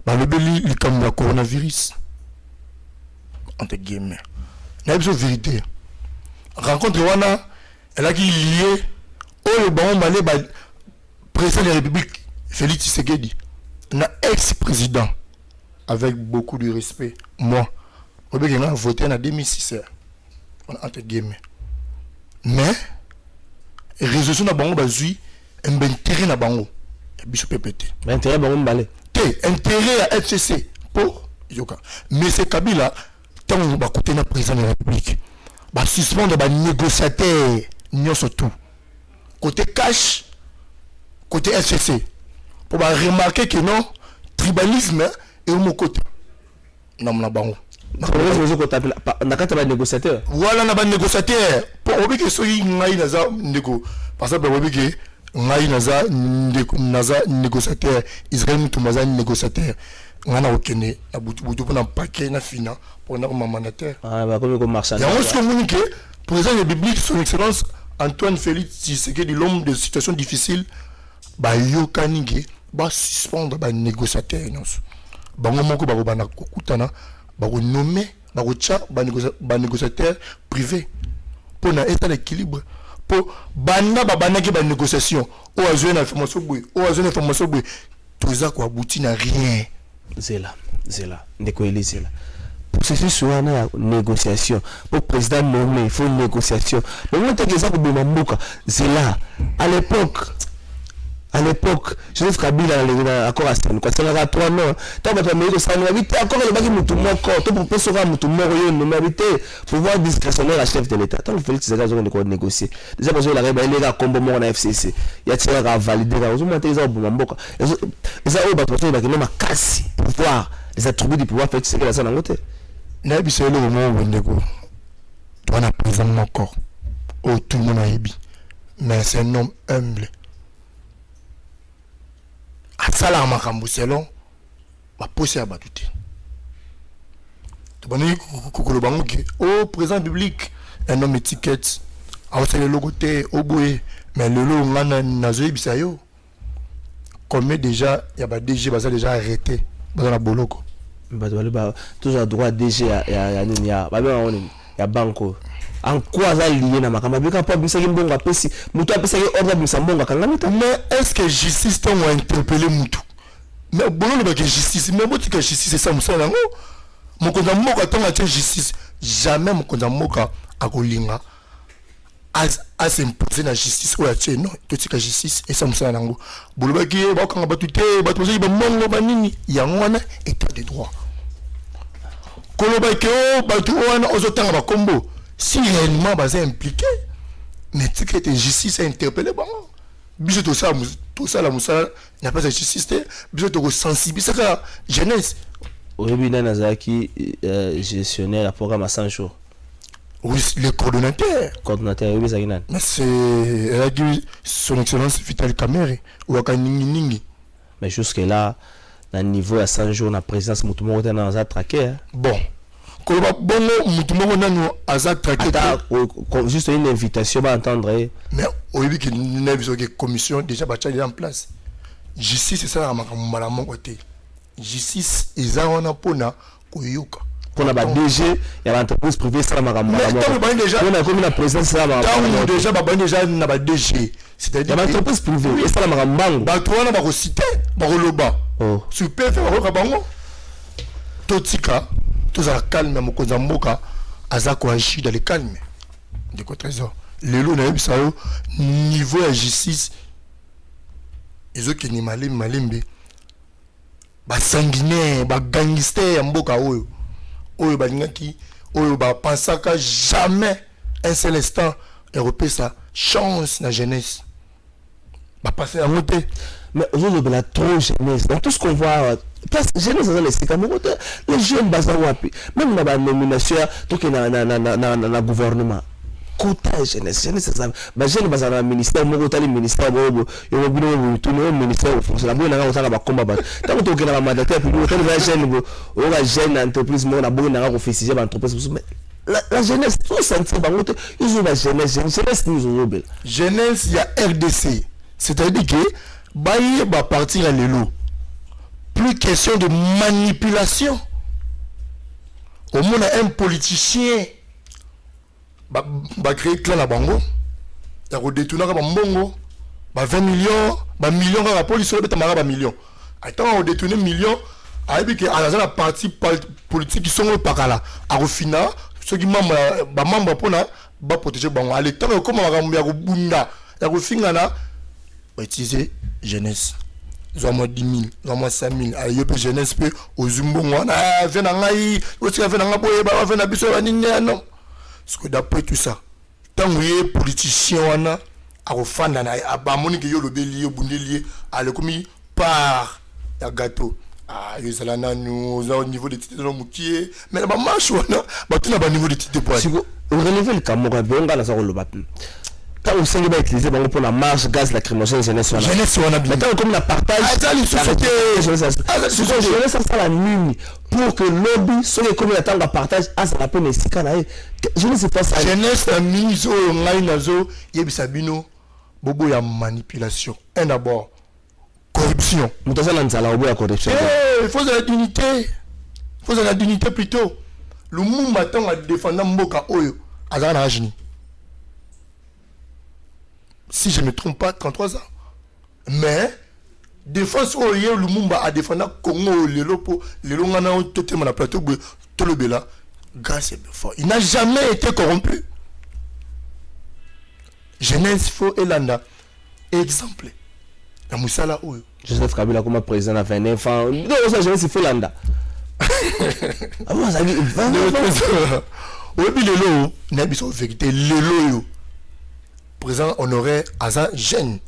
le béli il comme le coronavirus entre guillemets Nabiso vérité rencontre Wana elle a qui lié au bon malé président de la République Félix Tshisekedi un ex-président avec beaucoup de respect moi on a voté en 2006 entre guillemets mais résolution na bango bazui un intérêt na bango biso PPT mais intérêt bango mbalé intérêt à FCC pour yoka mais c'est Kabila tant ba côté na président de la République ba suspendre ba négociateur nyonso tout côté cash côté FCC pour ba remarquer que non tribalisme et au côté na bango négociateur voilà na ba négociateur pour obiki soyi ngai naza ndeko parce que obiki ngai naza négociateur Israël mutumaza négociateur ngana okene na butu na paquet na fina pour na mandataire ba comme marchand ya on se communique président de la République son excellence Antoine Félix Tshisekedi l'homme de situation difficile ba yokaninge ba suspendre ba négociateur nyonso bango moko ba bana kokutana ba nommer ba négociateur privé pour na état d'équilibre pour banda babanaki ba négociation ou azone information boy ou azone information boy tout ça quoi abouti na rien zela ndeko elizela processus sur la négociation pour président nommé il faut une négociation mais moi t'as que ça pour mboka zela à l'époque Joseph Kabila a accord à Stéphane parce qu'il y a 3 ans tant que mais ça n'a pas encore le baki mutu moko to pour personne mutu moko yo no mérité pouvoir discrétionnaire à chef de l'état tant Félix Tshisekedi a négocier déjà parce que la reba il est combo mo na FCC il y a tiré à valider là vous montez ça pour mboka et ça au bato ça baki na kasi pouvoir les attributs du pouvoir Félix Tshisekedi ça na ngote na biso le moment où ndeko toi na président moko oh tout le monde a ébi mais c'est un homme humble asala makambo selon ba posé à batouté to bani kokolo bango ke au président public un homme étiquette a aussi le logo té au boé mais le logo ngana nazo ibisa yo comme déjà il y a ba DG ba déjà arrêté ba na boloko ba toujours droit DG ya nini ya ba ba on ya banco en quoi ça lié na makamba bika pas bisa kimbonga pesi mutu apesa ki ordre bisa mbonga kangana mais est-ce que justice t'ont interpellé mutu mais bon le baké justice mais bon que justice c'est ça musala ngo mokonza moka tonga te justice jamais mokonza moka akolinga à s'imposer la justice ou la tienne non tout ce que justice et ça musala ngo bolobaki ba kanga batute batozi ba mongo banini yangwana état de droit kolobaki o batu wana ozotanga ba kombo si réellement basé impliqué mais tu que la justice a interpellé bon biso tout ça la moussa n'a pas de justice biso to sensibiliser la jeunesse oyebi na nazaki gestionnaire la programme à 100 jours oui le coordonnateur oyebi zaki nani mais c'est son excellence Vital Kamerhe ou akaningi mais jusque là na niveau à 100 jours na présidence mutu moko tena za traquer bon koloba bongo mutu moko nanu aza traqué juste une invitation à entendre mais oyebi que na biso que commission déjà ba en place justice c'est ça la makambo la mon côté justice eza wana pona koyoka pona ba DG ya l'entreprise privée ça la makambo mais déjà on a comme la présidence ça la makambo déjà ba déjà na ba DG c'est-à-dire l'entreprise privée et ça la makambo ba to wana ba ko citer ba ko loba super faire ko bango totika tozala calme mokonza mboka azako agir dans le calme de ko trésor lelo na yebisa yo niveau ya justice ezokeni malembe basanguinaire bagangster ya mboka oyo balingaki oyo bapensaka jamais un seul instant européen sa chance na jeunesse bapasse yango te. Mais aujourd'hui, il y a trop de jeunesse. Dans tout ce qu'on voit, parce que jeunesse, les jeunes, même dans la nomination, tout qui est dans le gouvernement. Quota jeunesse, jeunesse, les jeunes, dans le ministère, le ministère, le ministère, la bonne année, on va combattre. Tant que tu es dans la mandataire, puis les jeunes entreprises, on a beau d'avoir officier l'entreprise. La jeunesse, tout ça, ils ont la jeunesse, nous ont jeunesse, il y a RDC. C'est-à-dire que Baye va partir à l'élo. Plus question de manipulation. Au moins un politicien va créer clan à Bango. Il va détourner à Bango. 20 millions, millions à la police, il va millions. Attends, on détourne millions. Avec la partie politique qui sont au Pakala. À final, ceux qui membres pour protéger Bango. À l'état, comme on va bunda, il va finir utiliser jeunesse. Ils ont 10 000, ils ont 5 000. Il y a jeunesse peu aux Zumbongo. Parce que d'après tout ça, tant que les politiciens à refendre à Bamoni qui est le bélier, Bundelier, à le commis par un gâteau. Ah, ils sont là, nous, au niveau des titres de l'homme-moutier. Mais là-bas, marche, on a tout au niveau des titres de poids. Si vous relevez le Cameroun, on va le battre. Quand on sait qu'il va utiliser pour la marche, gaz, lacrymogène, jeunesse, on a bien. Quand comme la partage, jeunesse, ça la nuit pour que lobby, ceux qui comme attendent la partage, ça la peine ici quand je ne sais pas ça. Jeunesse, la mise au nazo, yebisabino, bobo ya manipulation. Un d'abord, corruption. Nous avons la corruption. Il faut de la dignité. Il faut de la dignité plutôt. Le monde attend à défendre Mboka Oyo, Azana Ajini. Si je ne me trompe pas, 33 ans. Mais, défense au Lumumba a défendu Congo, le Lopo, le Longana, tout le plateau, tout le Bela, grâce et fort. Il n'a jamais été corrompu. Jeunesse Faux Elanda, exemple. La Moussala Oyo. Joseph Kabila comme président a 29 ans. Non, ça, Jeunesse Faux Elanda. Ah bon, ça dit 29 ans. Oui, puis le lot, n'a pas vérité, le lot. Président honoré Azan jeune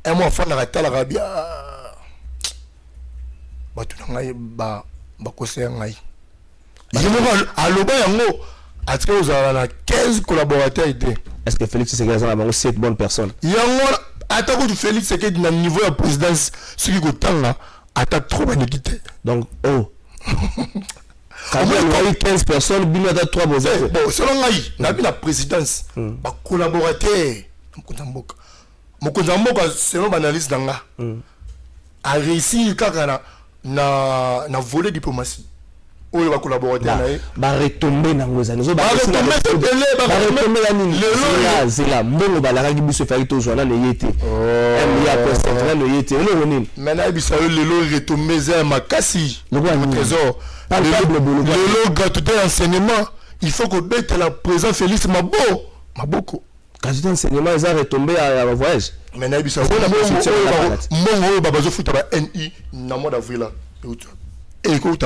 un mois fin d'arrêter l'Arabie batunangai ba kosé ngai à l'oba yango à ce aux a 15 collaborateurs été. Est-ce que Félix Tshisekedi a bango 7 bonnes personnes yango attaque du Félix Tshisekedi na niveau de présidence ce qui gotanga attaque trop bénédicté donc quand il y a 15 personnes bino attaque 3 bon selon ngai na bi la présidence ba collaborateurs Mokonzamboka selon l'analyse d'Anga a réussi na volet diplomatie. Où il va collaborer avec retomber dans nos années. Retomber la ligne. C'est là. Bon, la règle se fait au journal et yété. Maintenant, il s'agit de l'eau retomber à Makassi. Le trésor. Le gratuité d'enseignement. Il faut que bête la présence Félix Maboko. Quand j'étais enseignement, ils ont retombé à voyage. Maintenant, il s'agit de Babazo Fouta NI, Namo d'Avril. Et écoute,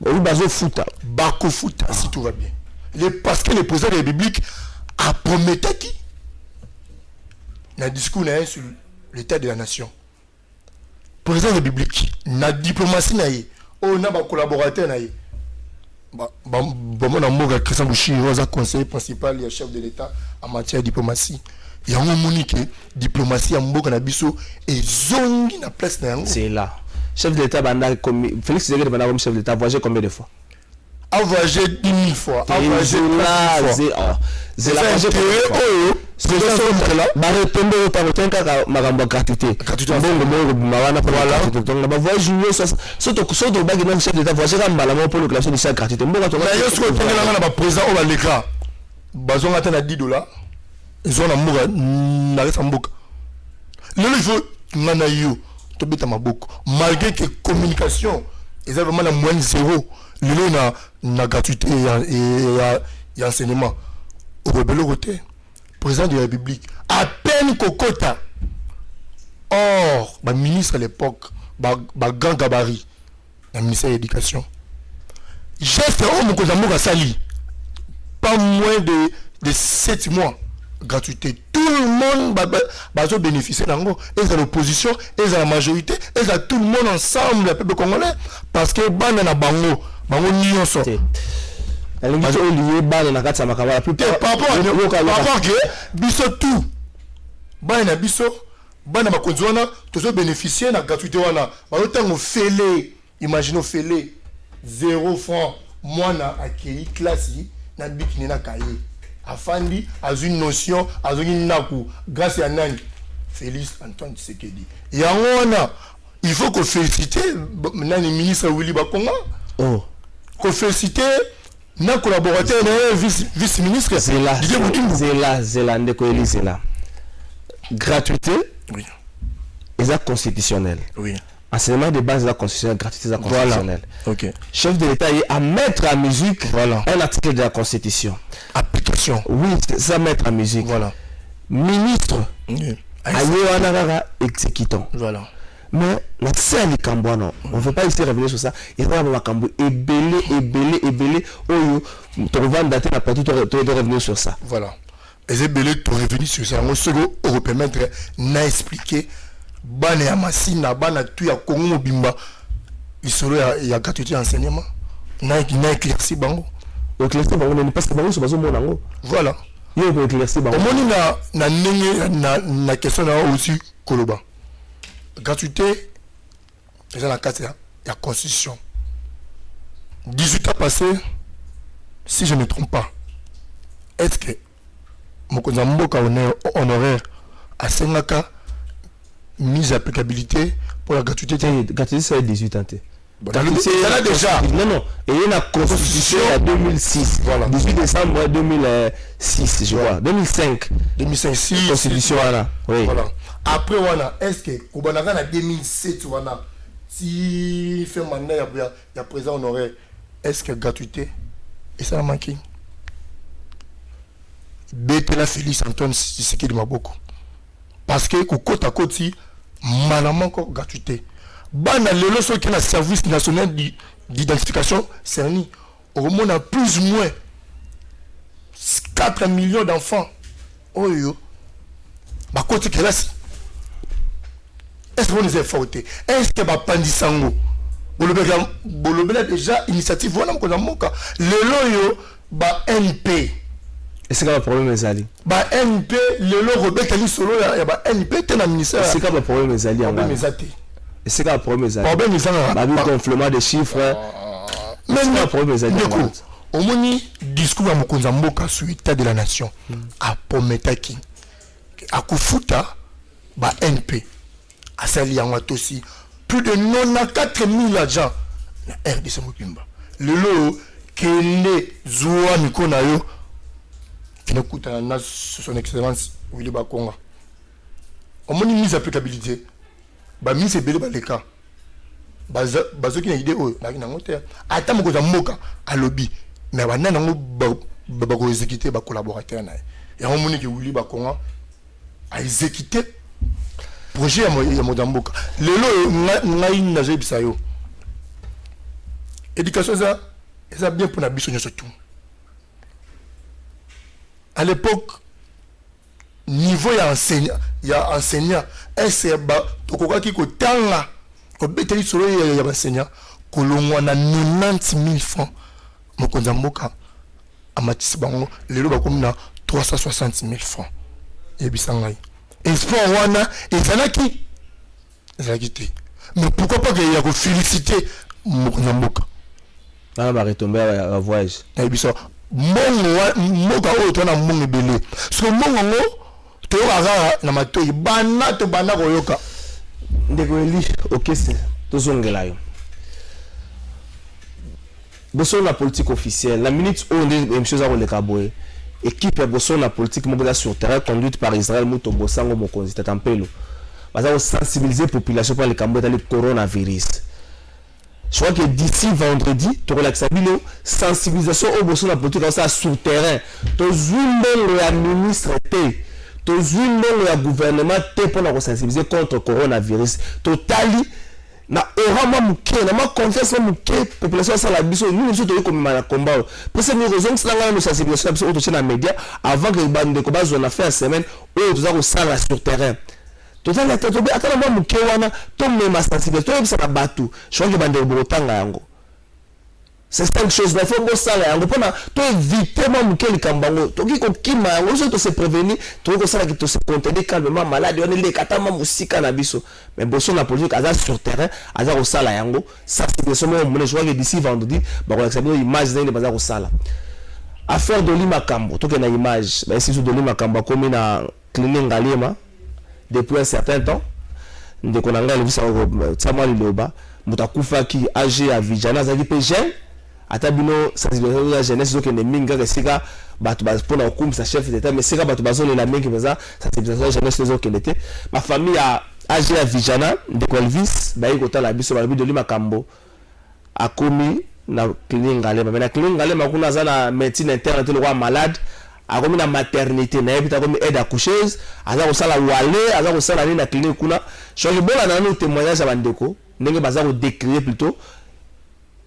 Babazo Fouta. Bako Fouta, si tout va bien. Parce que le président de la République a promis qui dans le discours sur l'état de la nation. Le président de la République, dans la diplomatie, on a des collaborateurs. Mon Christian Bouchi, conseiller principal et chef de l'État en matière de diplomatie. Il y a un monique diplomatie en Mboka na biso et zongi na place na yango. C'est là. Chef de l'État Félix Tshisekedi banda comme chef de l'État voyagé combien de fois? A voyagé 10 000 fois. A voyagé c'est la c'est ça là. Ba retomber au tabotin kaka makambo gratuité. Mawana pour voilà. Donc ba voyage junior surtout ba gina chef de l'État voyagé comme malamo pour le classe de sa gratuité. Mboka to. Mais yo ce que tongela na président au baleka. Bazon atteint à $10. Ils ont la mboka na resa mboka. Le il faut ngana yo tobeta maboko malgré que communication ils ont vraiment la moyenne zéro le na gratuité et enseignement au rebelle côté président de la République à peine kokota or ba ministre à l'époque ba grand gabarit le ministère de l'éducation geste homme ko zamoka sali pas moins de 7 mois gratuité tout le monde va bénéficier d'ango et à l'opposition et à la majorité et à tout le monde ensemble le peuple congolais parce que bana na bango nyonso elingi lié bana na kati ya makabala par rapport que biso tout bana biso bana bakonzi wana tozo bénéficier na gratuité wana ba tango fele imagine fele 0 francs mwana accueilli classe na bikini na cahier afandi a une notion a une naku grâce à Nani Félix Antoine Tshisekedi et wana il faut que féliciter Nani ministre Willy Bakonga que féliciter na collaborateur na vice ministre Zela ndeko Elisela gratuité oui et constitutionnel oui enseignement de base de la constitution gratuité de constitutionnelle. OK. Chef de l'État est à mettre en musique un article de la constitution. Application. Oui, c'est ça mettre en musique. Voilà. Ministre. Ayewanara exécutant. Voilà. Mais la scène Cambouano, on ne veut pas ici revenir sur ça. Il va y avoir Cambou ébélé. Oh, tu vas dater la partie, tu dois revenir sur ça. Voilà. Et ébélé, tu revenir sur ça. On se va permettre d'expliquer. Bana ya masina bana tu ya Congo mobimba isolo ya gratuité enseignement na éclairci bango éclairci bango ne parce que bango so bazo mona ngo voilà yo ko éclairci bango omoni na ndenge na question na aussi koloba gratuité c'est la carte ya constitution 18 ans passés si je ne me trompe pas est-ce que mokonza mboka honoraire à Sengaka mise applicabilité pour la gratuité. Gratuité c'est 18 ans. Ça là déjà. Non. Et il y a la constitution en 2006. Voilà. 18 décembre 2006, je crois. 2005. 2005. Constitution voilà. Oui. Voilà. Après voilà, est-ce que Kobanaka en 2007 voilà, si fait mandat il y a présent honoraire, est-ce que gratuité et ça a manqué. Betela Félix Antoine Tshisekedi Maboko. Parce que côte à côté malaman encore gratuité bana lelo so qui na service national d'identification cerni au monde a plus ou moins 4 millions d'enfants oyo ba côté classe est-ce qu'on les a fauté est-ce que ba pandisango bolobela déjà initiative wana ko na moka lelo yo ba NP. Et c'est quoi le problème ezali? Ba NP lelo Rebecca li solo ya ba NP te na ministère. C'est quoi le problème ezali en problème ezati. Et c'est quoi le problème ezali? Problème ezali. Ba bi gonflement de chiffres. Mais le problème ezali. Au moni discours à mokonza mboka sur l'état de la nation a pometaki a kufuta ba NP a sali yango aussi plus de 94 000 agents na RDC Mopimba. Lelo kende zuwa mikona yo qui n'écoute à son excellence Willy Bakonga. On m'a mise applicabilité. Bah mise belé ba les cas. Bazo qui n'a idée oh na qui n'a monté. Attends mon cosa moka à lobby. Mais bah nana ba ko exécuter ba collaborateur na. Et on m'a que Willy Bakonga a exécuté projet ya Mozamboka. Lelo ngai na jebisa yo. Éducation ça bien pour na biso nyo surtout. À l'époque, niveau ya enseignant, est-ce que tu ko tanga ko beteli solo ya enseignant ko longwa na 90 000 francs mokonza mboka amatisi bango lelo ba komi na 360 000 francs et bisangai espoir wana ezalaki te mais pourquoi pas que ya ko féliciter mokonza mboka na ba retomber à voyage et biso moka oyo tona mbongo ebele so mbongo ngo toyoka na matoi bana to bana koyoka ndeko eli okese tozongela yo boso na politique officielle la minute où on dit même chose à koleka boye équipe ya boso na politique moko sur terrain conduite par Israël Mutombo Sango Mokonzi Tatampelo baza sensibiliser la population pour le Cambodge le coronavirus. Je crois que d'ici vendredi, tu relaxes la sensibilisation au bosso la politique ça sur terrain. Tu zumbo le ministre tu zumbo le gouvernement pour la sensibiliser contre le coronavirus. Totali na aura moi muke na ma confiance muke population ça la biso nous nous to comme na combat parce que nous raison ça la sensibilisation biso auto na média avant que bande ko bazo na faire semaine ou tu ça ça sur terrain. Total la tatobe atala mwa muke wana to mema sensibilité to bisa na batu shonge bande botanga yango c'est quelque chose il faut bo sala yango pona to éviter mwa muke likambango to ki ko kima yango so to se prévenir to ko sala ki to se contenir calmement malade on le katama musika na biso mais bosso na politique aza sur terrain aza ko sala yango ça c'est ce moment mon je vois que d'ici vendredi ba ko accepter image na baza ko sala affaire de Lima Kambo to ke na image ba si de Lima Kambo comme na clinique Ngalema depuis un certain temps de konanga le visa tsama liloba mutakufa ki âgé à Vijana zaki pe jeune atabino sensibilisation ya jeunesse zo ke ne minga ke sika batu ba pona okumisa chef d'état mais sika batu bazole la mingi beza sensibilisation ya jeunesse zo ke nete ma famille a âgé à Vijana de Elvis ba yi kota la biso ba bi de Lima Kambo akomi na clinique Ngalema mais na clinique Ngalema kuna zana médecine interne te le roi malade a comme na maternité na ebita comme aide accoucheuse aza ko sala wale aza ko sala na clinique kuna choki bola na no témoignage ya bandeko ndenge baza ko décrire plutôt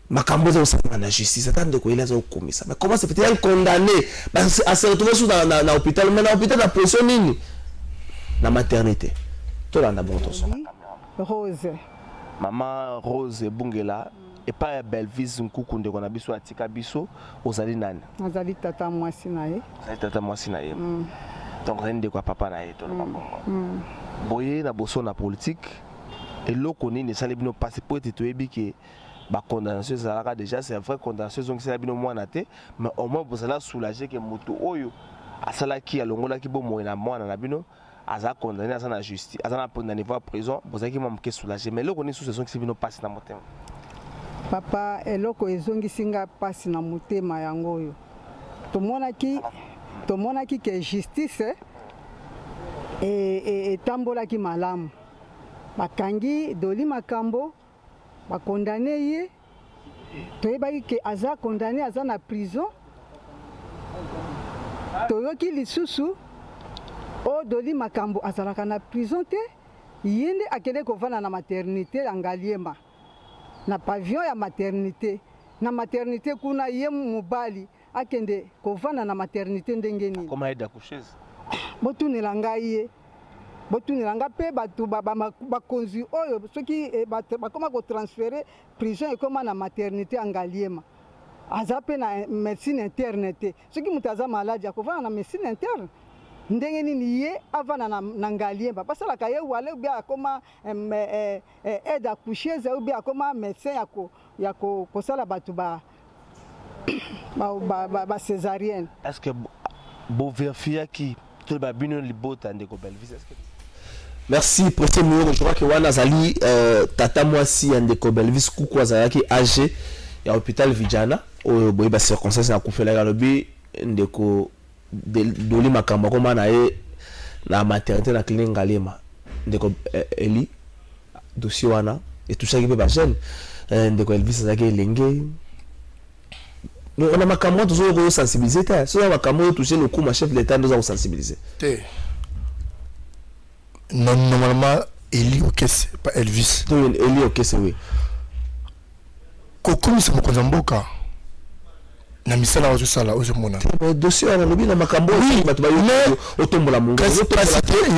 makambo za usana na justice atande ko ile za komisa mais comment c'est peut-être condamné parce à se retrouver sous na hôpital mais na hôpital na pression nini na maternité to la bon to Rose maman Rose Bungela et pas Belvis Nkuku ndeko na biso atika biso ozali nani azali tata mwasi na ye tata mwasi na ye donc rende kwa papa na ye to na boye na boso na politique et loko nini sali bino passer pour être toyebi que ba condamnation zalaka déjà c'est un vrai condamnation donc c'est bino mwana te mais au moins vous allez soulager que moto oyo asala ki alongola ki bo moina mwana na bino aza condamné aza na justice aza na condamné voir prison vous allez ki mamke soulager mais loko ni sous saison qui bino passer na motema papa eloko ezongisi nga pasi na motema yango oyo tomonaki ke justice etambolaki malamu bakangi Lima Kambo bakondane ye toyebaki ke aza condamné aza na prison toyoki lisusu o Lima Kambo azalaka na prison te yende akende kovanda na maternité ya Ngaliema na pavillon ya maternité na maternité kuna ye mobali akende kovanda na maternité ndenge nini comme aide accoucheuse botunela ngai ye botunela nga pe batu bakonzi oyo soki bakoma ko transférer prison ekoma na maternité ya Ngaliema aza pe na médecine interne te soki mutu aza malade akovanda na médecine interne ndenge nini ye avana na Ngaliema basalaka ye wale ubia akoma aide accoucheuse ubia akoma médecin ya kosala batu ba césarienne. Est-ce que bo vérifier qui tout ba bino libota ndeko Belvis est-ce que merci pour ce mot je crois que wana zali tata mwasi ndeko Belvis kuku azalaki âgé ya hôpital Vijana o boye ba circonstance na kufela ya lobi ndeko de Lima Kambo koma na ye na maternité na clinique Ngalema ndeko Eli dossier wana et tout ça qui peut ba jeune ndeko Elvis azaki elenge on a makambo toujours sensibiliser ta so on makambo toucher le coup ma chef de l'état nous a sensibiliser non normalement Eli Okese pas Elvis Eli Okese oui kokumi se mokonza mboka na misala wazo sala ozo mona dossier na lobi na makambo batu ba otombola mungu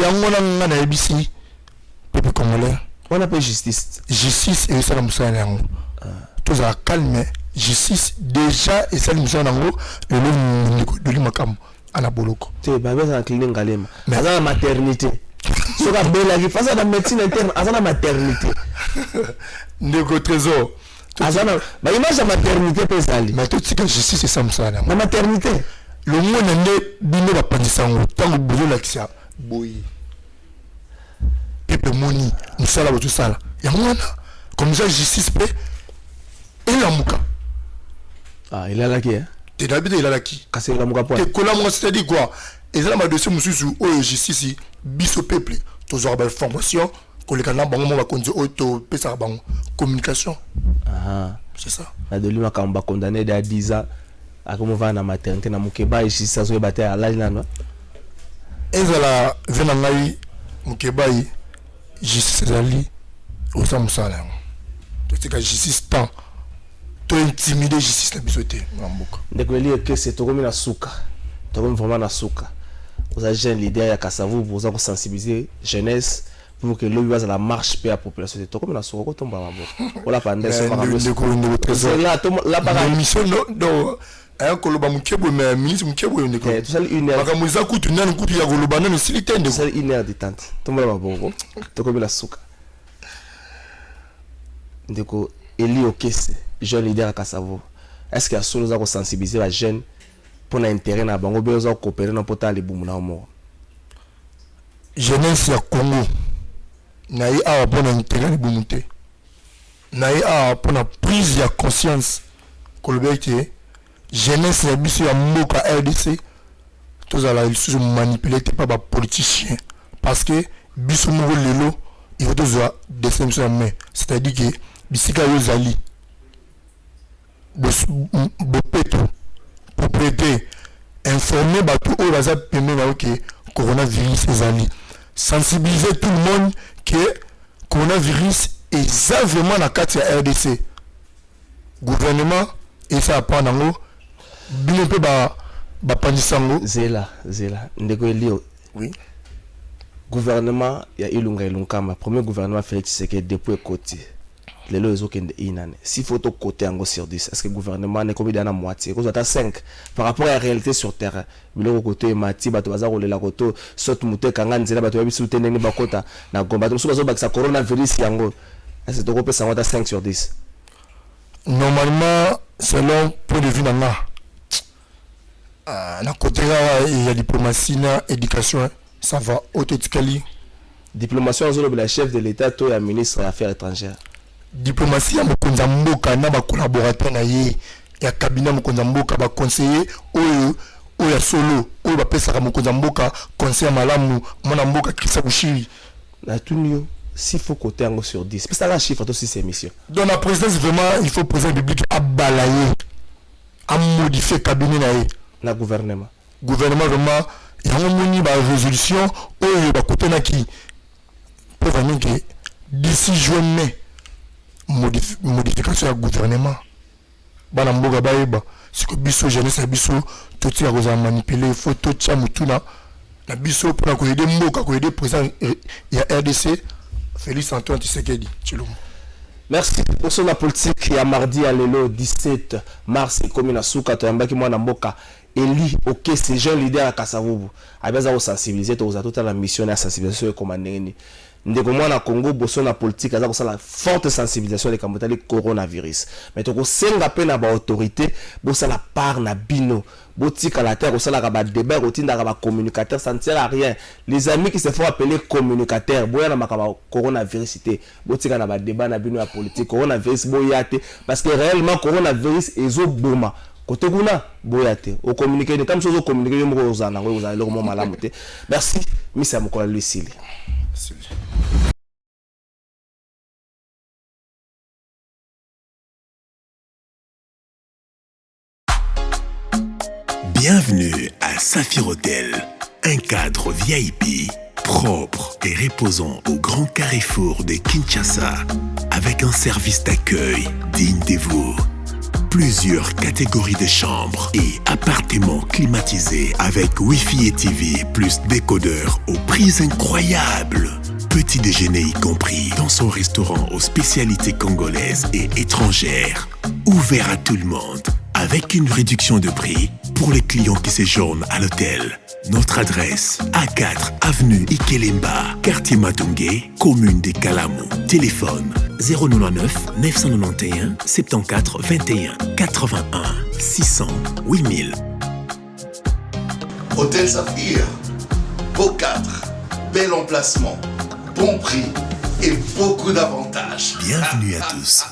yango na ngana ebisi peuple congolais on appelle justice et ça la musala yango tous à calme justice déjà et ça musala yango le de Lima Kambo ana boloko te ba beza na clinique Ngalema mais na maternité so ka bela ki face à la médecine interne à la maternité ndeko trésor azana ba image ya maternité pesali mais tout que justice c'est ça musala na maternité le monde ndé bino ba pandisango tango bozo lakisa boyi pepe moni musala bozo sala ya mwana comme ça justice pe et la muka il a la qui t'es d'habitude il a la qui casser la muka point que kola moi c'est-à-dire quoi et ça ma dossier mususu o justice biso peuple tous avoir des formations, que les canaux bango va conduire auto, pesa bango communication. Ah, c'est ça. Na de lui quand on va condamner à 10 ans, à comment va na maternité na mukeba ici ça se battre à l'âge là non. Ezala venangai mukeba yi justice zali au samsala. C'est que justice temps. To intimider justice na bisoté mboka. Ndeko eli que c'est to comme na suka. To comme vraiment na suka. Vous avez jeune leader ya Kasavu pour ça sensibiliser jeunesse pour que l'eau va à la marche pour la population. To comme na suka ko tomba mabo. Ola pande so mara. C'est là la para mission non un koloba mukebo mais ministre mukebo ndeko. Tout ça une heure. Bakamuza kutu nani kutu ya koloba nani silite ndeko. C'est une heure de temps. Tomba mabo. To comme la suka. Ndeko eli okese jeune leader à Kassavo. Est-ce qu'il y a solo za ko sensibiliser la jeune pour l'intérêt na bango bezo coopérer na pota les boum na mo. Jeunesse ya Congo na yi a pour l'intérêt de boumute. Na yi a pour la prise de conscience kolobete jeunesse ya biso ya mboka RDC tous ala ils sont manipulés par ba politiciens parce que biso mo lelo il faut tous descendre sur la main, c'est-à-dire que bisika yozali bopeto pour prêter informer batou o baza pembe na ok coronavirus ezali sensibiliser tout le monde que coronavirus est vraiment na kati ya RDC gouvernement et ça apprend nango bino pe ba pandisango zela ndeko elio oui gouvernement ya ilunga ilunkama premier gouvernement Félix Tshisekedi depuis côté les lois okende inane si faut au côté ango sur 10 est-ce que gouvernement n'est combien dans moitié cause à 5 par rapport à la réalité sur terrain biloko côté mati bato baza kolela koto saute muté kanga nzela bato babisu teneni bakota na gomba to bazo bakisa coronavirus yango est-ce que to ça 5 sur 10 normalement selon point de vue nanga na côté il y a diplomatie na éducation ça va automatically diplomatie en la chef de l'état to ya ministre des affaires étrangères diplomatie ya mokonza mboka na ba collaborateur na ye ya cabinet mokonza mboka ba conseiller oyo solo oyo ba pesa ka mokonza mboka conseiller malamu mona mboka Christa Bushiri na tunio s'il faut côté ango sur 10 parce que la chiffre aussi ces missions dans la présidence vraiment il faut président public à balayer à modifier cabinet na ye na gouvernement vraiment il y a une résolution oyo ba côté na ki pour vraiment que d'ici juin mai modification du gouvernement bana mboga baeba siko biso jeunesse biso toti ya koza manipuler photo tcha mutuna na biso pour ko aider mboka ko aider président ya RDC Félix Antoine Tshisekedi Tshilombo. Merci pour son politique ya mardi à lelo 17 mars comme na suka to yambaki mwana mboka Eli OK c'est jeune leader à Kasavubu abaza ko sensibiliser to za tota la mission ya sensibilisation comme ndeni ndeko mwana Congo boso na politique aza ko sala forte sensibilisation les kamotali coronavirus mais to ko senga pe na ba autorité bo sala part na bino botika la terre ko sala ka ba débat ko tinda ka ba communicateur ça ne sert à rien les amis qui se font appeler communicateurs boya na makaba coronavirus té botika na ba débat na bino ya politique coronavirus boya té parce que réellement coronavirus ezo boma côté kuna boyate au communiquer de comme chose au communiquer mo ko zana ko za le mo malamu te merci misa mokola Lucille. Bienvenue à Saphir Hotel, un cadre VIP, propre et reposant au grand carrefour de Kinshasa, avec un service d'accueil digne de vous. Plusieurs catégories de chambres et appartements climatisés avec Wi-Fi et TV plus décodeur aux prix incroyables. Petit déjeuner y compris dans son restaurant aux spécialités congolaises et étrangères. Ouvert à tout le monde avec une réduction de prix pour les clients qui séjournent à l'hôtel. Notre adresse, A4 avenue Ikelemba, quartier Matungé, commune de Kalamu. Téléphone 099 991 74 21 81 600 8000. Hôtel Saphir, beau cadre, bel emplacement, bon prix et beaucoup d'avantages. Bienvenue à tous.